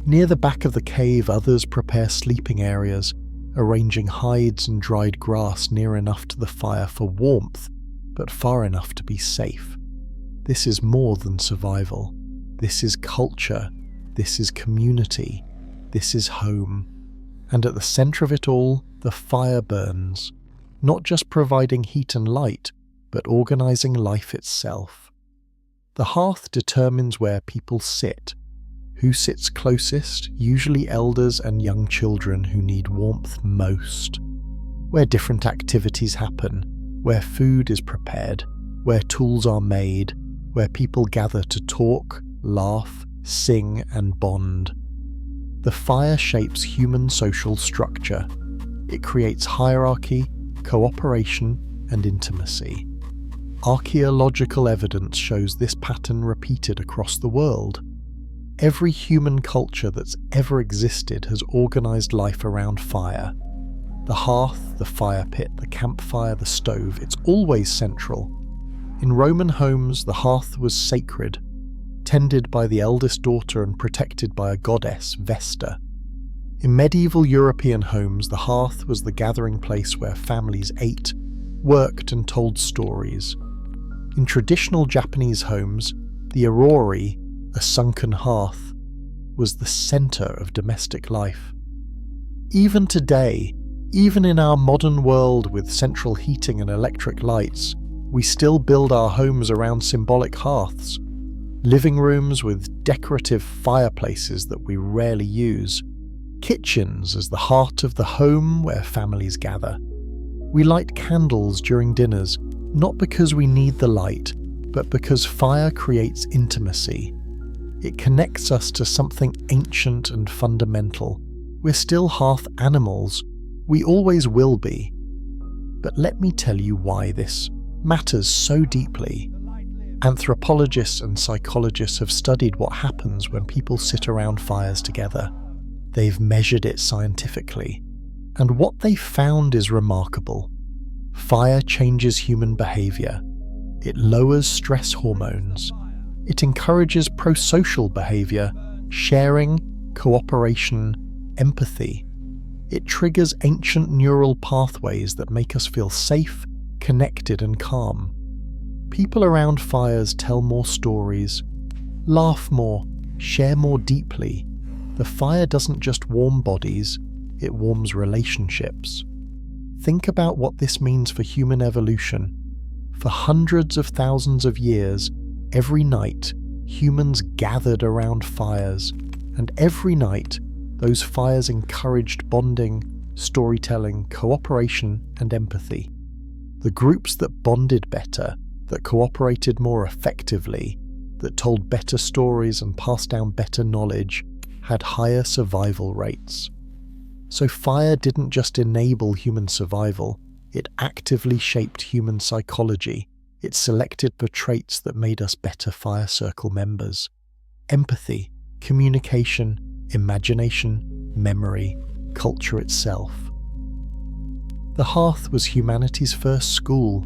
Near the back of the cave, others prepare sleeping areas, arranging hides and dried grass near enough to the fire for warmth, but far enough to be safe. This is more than survival. This is culture. This is community. This is home. And at the centre of it all, the fire burns, not just providing heat and light, but organising life itself. The hearth determines where people sit. Who sits closest, usually elders and young children who need warmth most. Where different activities happen, where food is prepared, where tools are made, where people gather to talk, laugh, sing and bond. The fire shapes human social structure. It creates hierarchy, cooperation and intimacy. Archaeological evidence shows this pattern repeated across the world. Every human culture that's ever existed has organised life around fire. The hearth, the fire pit, the campfire, the stove, it's always central. In Roman homes, the hearth was sacred, tended by the eldest daughter and protected by a goddess, Vesta. In medieval European homes, the hearth was the gathering place where families ate, worked and told stories. In traditional Japanese homes, the orori, a sunken hearth, was the centre of domestic life. Even today, even in our modern world with central heating and electric lights, we still build our homes around symbolic hearths, living rooms with decorative fireplaces that we rarely use, kitchens as the heart of the home where families gather. We light candles during dinners, not because we need the light, but because fire creates intimacy. It connects us to something ancient and fundamental. We're still hearth animals. We always will be. But let me tell you why this matters so deeply. Anthropologists and psychologists have studied what happens when people sit around fires together. They've measured it scientifically. And what they found is remarkable. Fire changes human behaviour. It lowers stress hormones. It encourages pro-social behaviour, sharing, cooperation, empathy. It triggers ancient neural pathways that make us feel safe, connected and calm. People around fires tell more stories, laugh more, share more deeply. The fire doesn't just warm bodies, it warms relationships. Think about what this means for human evolution. For hundreds of thousands of years, every night, humans gathered around fires, and every night, those fires encouraged bonding, storytelling, cooperation, and empathy. The groups that bonded better, that cooperated more effectively, that told better stories and passed down better knowledge, had higher survival rates. So fire didn't just enable human survival, it actively shaped human psychology. It selected for traits that made us better fire circle members. Empathy, communication, imagination, memory, culture itself. The hearth was humanity's first school.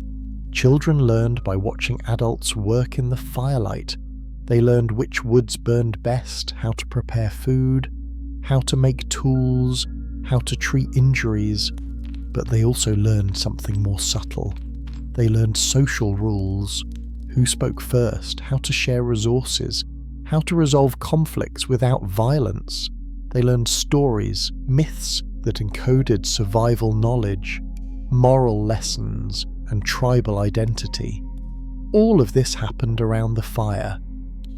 Children learned by watching adults work in the firelight. They learned which woods burned best, how to prepare food, how to make tools, how to treat injuries, but they also learned something more subtle. They learned social rules, who spoke first, how to share resources, how to resolve conflicts without violence. They learned stories, myths that encoded survival knowledge, moral lessons, and tribal identity. All of this happened around the fire,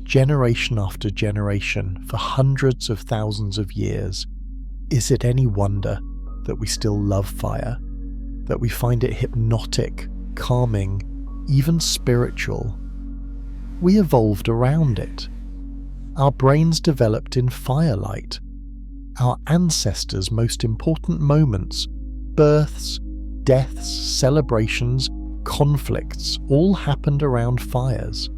generation after generation, for hundreds of thousands of years. Is it any wonder that we still love fire? That we find it hypnotic, calming, even spiritual? We evolved around it. Our brains developed in firelight. Our ancestors' most important moments, births, deaths, celebrations, conflicts, all happened around fires.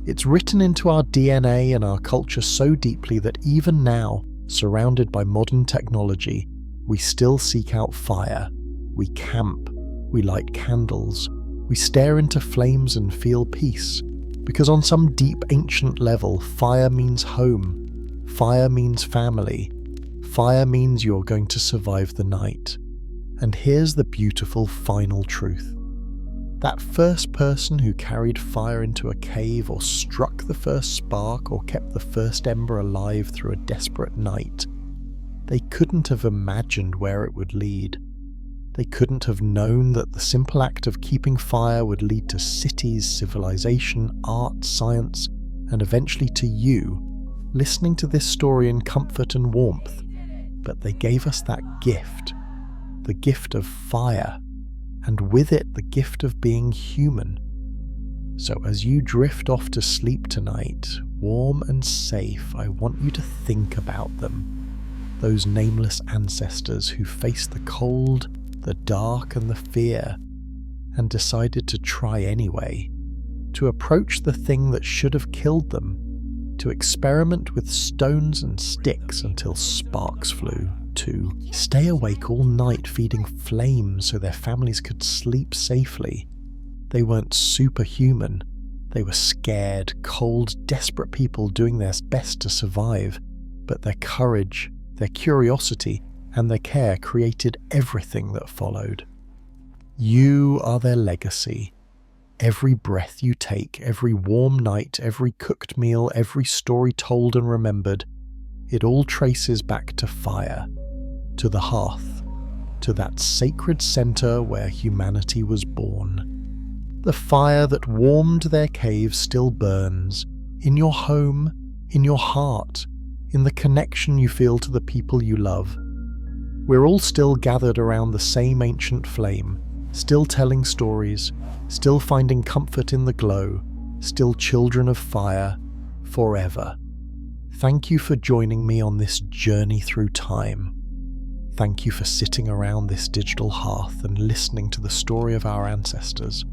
It's written into our DNA and our culture so deeply that even now, surrounded by modern technology, we still seek out fire. We camp, we light candles, we stare into flames and feel peace, because on some deep ancient level, fire means home, fire means family, Fire means you're going to survive the night. And here's the beautiful final truth. That first person who carried fire into a cave or struck the first spark or kept the first ember alive through a desperate night, they couldn't have imagined where it would lead. They couldn't have known that the simple act of keeping fire would lead to cities, civilization, art, science, and eventually to you, listening to this story in comfort and warmth. But they gave us that gift, the gift of fire, and with it the gift of being human. So as you drift off to sleep tonight, warm and safe, I want you to think about them. Those nameless ancestors who faced the cold, the dark and the fear, and decided to try anyway, to approach the thing that should have killed them, to experiment with stones and sticks until sparks flew, to stay awake all night feeding flames so their families could sleep safely. They weren't superhuman. They were scared, cold, desperate people doing their best to survive, but their courage, their curiosity, and their care created everything that followed. You are their legacy. Every breath you take, every warm night, every cooked meal, every story told and remembered, it all traces back to fire, to the hearth, to that sacred center where humanity was born. The fire that warmed their cave still burns, in your home, in your heart, in the connection you feel to the people you love. We're all still gathered around the same ancient flame, still telling stories, still finding comfort in the glow, still children of fire, forever. Thank you for joining me on this journey through time. Thank you for sitting around this digital hearth and listening to the story of our ancestors.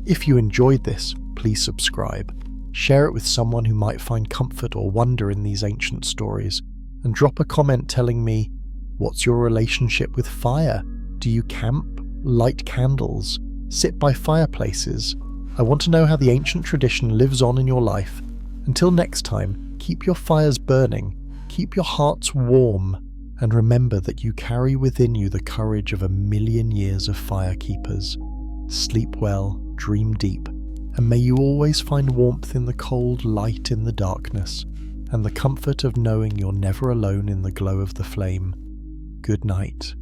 If you enjoyed this, please subscribe, share it with someone who might find comfort or wonder in these ancient stories, and drop a comment telling me, what's your relationship with fire? Do you camp, light candles, sit by fireplaces? I want to know how the ancient tradition lives on in your life. Until next time, keep your fires burning, keep your hearts warm, and remember that you carry within you the courage of 1,000,000 years of firekeepers. Sleep well, dream deep, and may you always find warmth in the cold, light in the darkness, and the comfort of knowing you're never alone in the glow of the flame. Good night.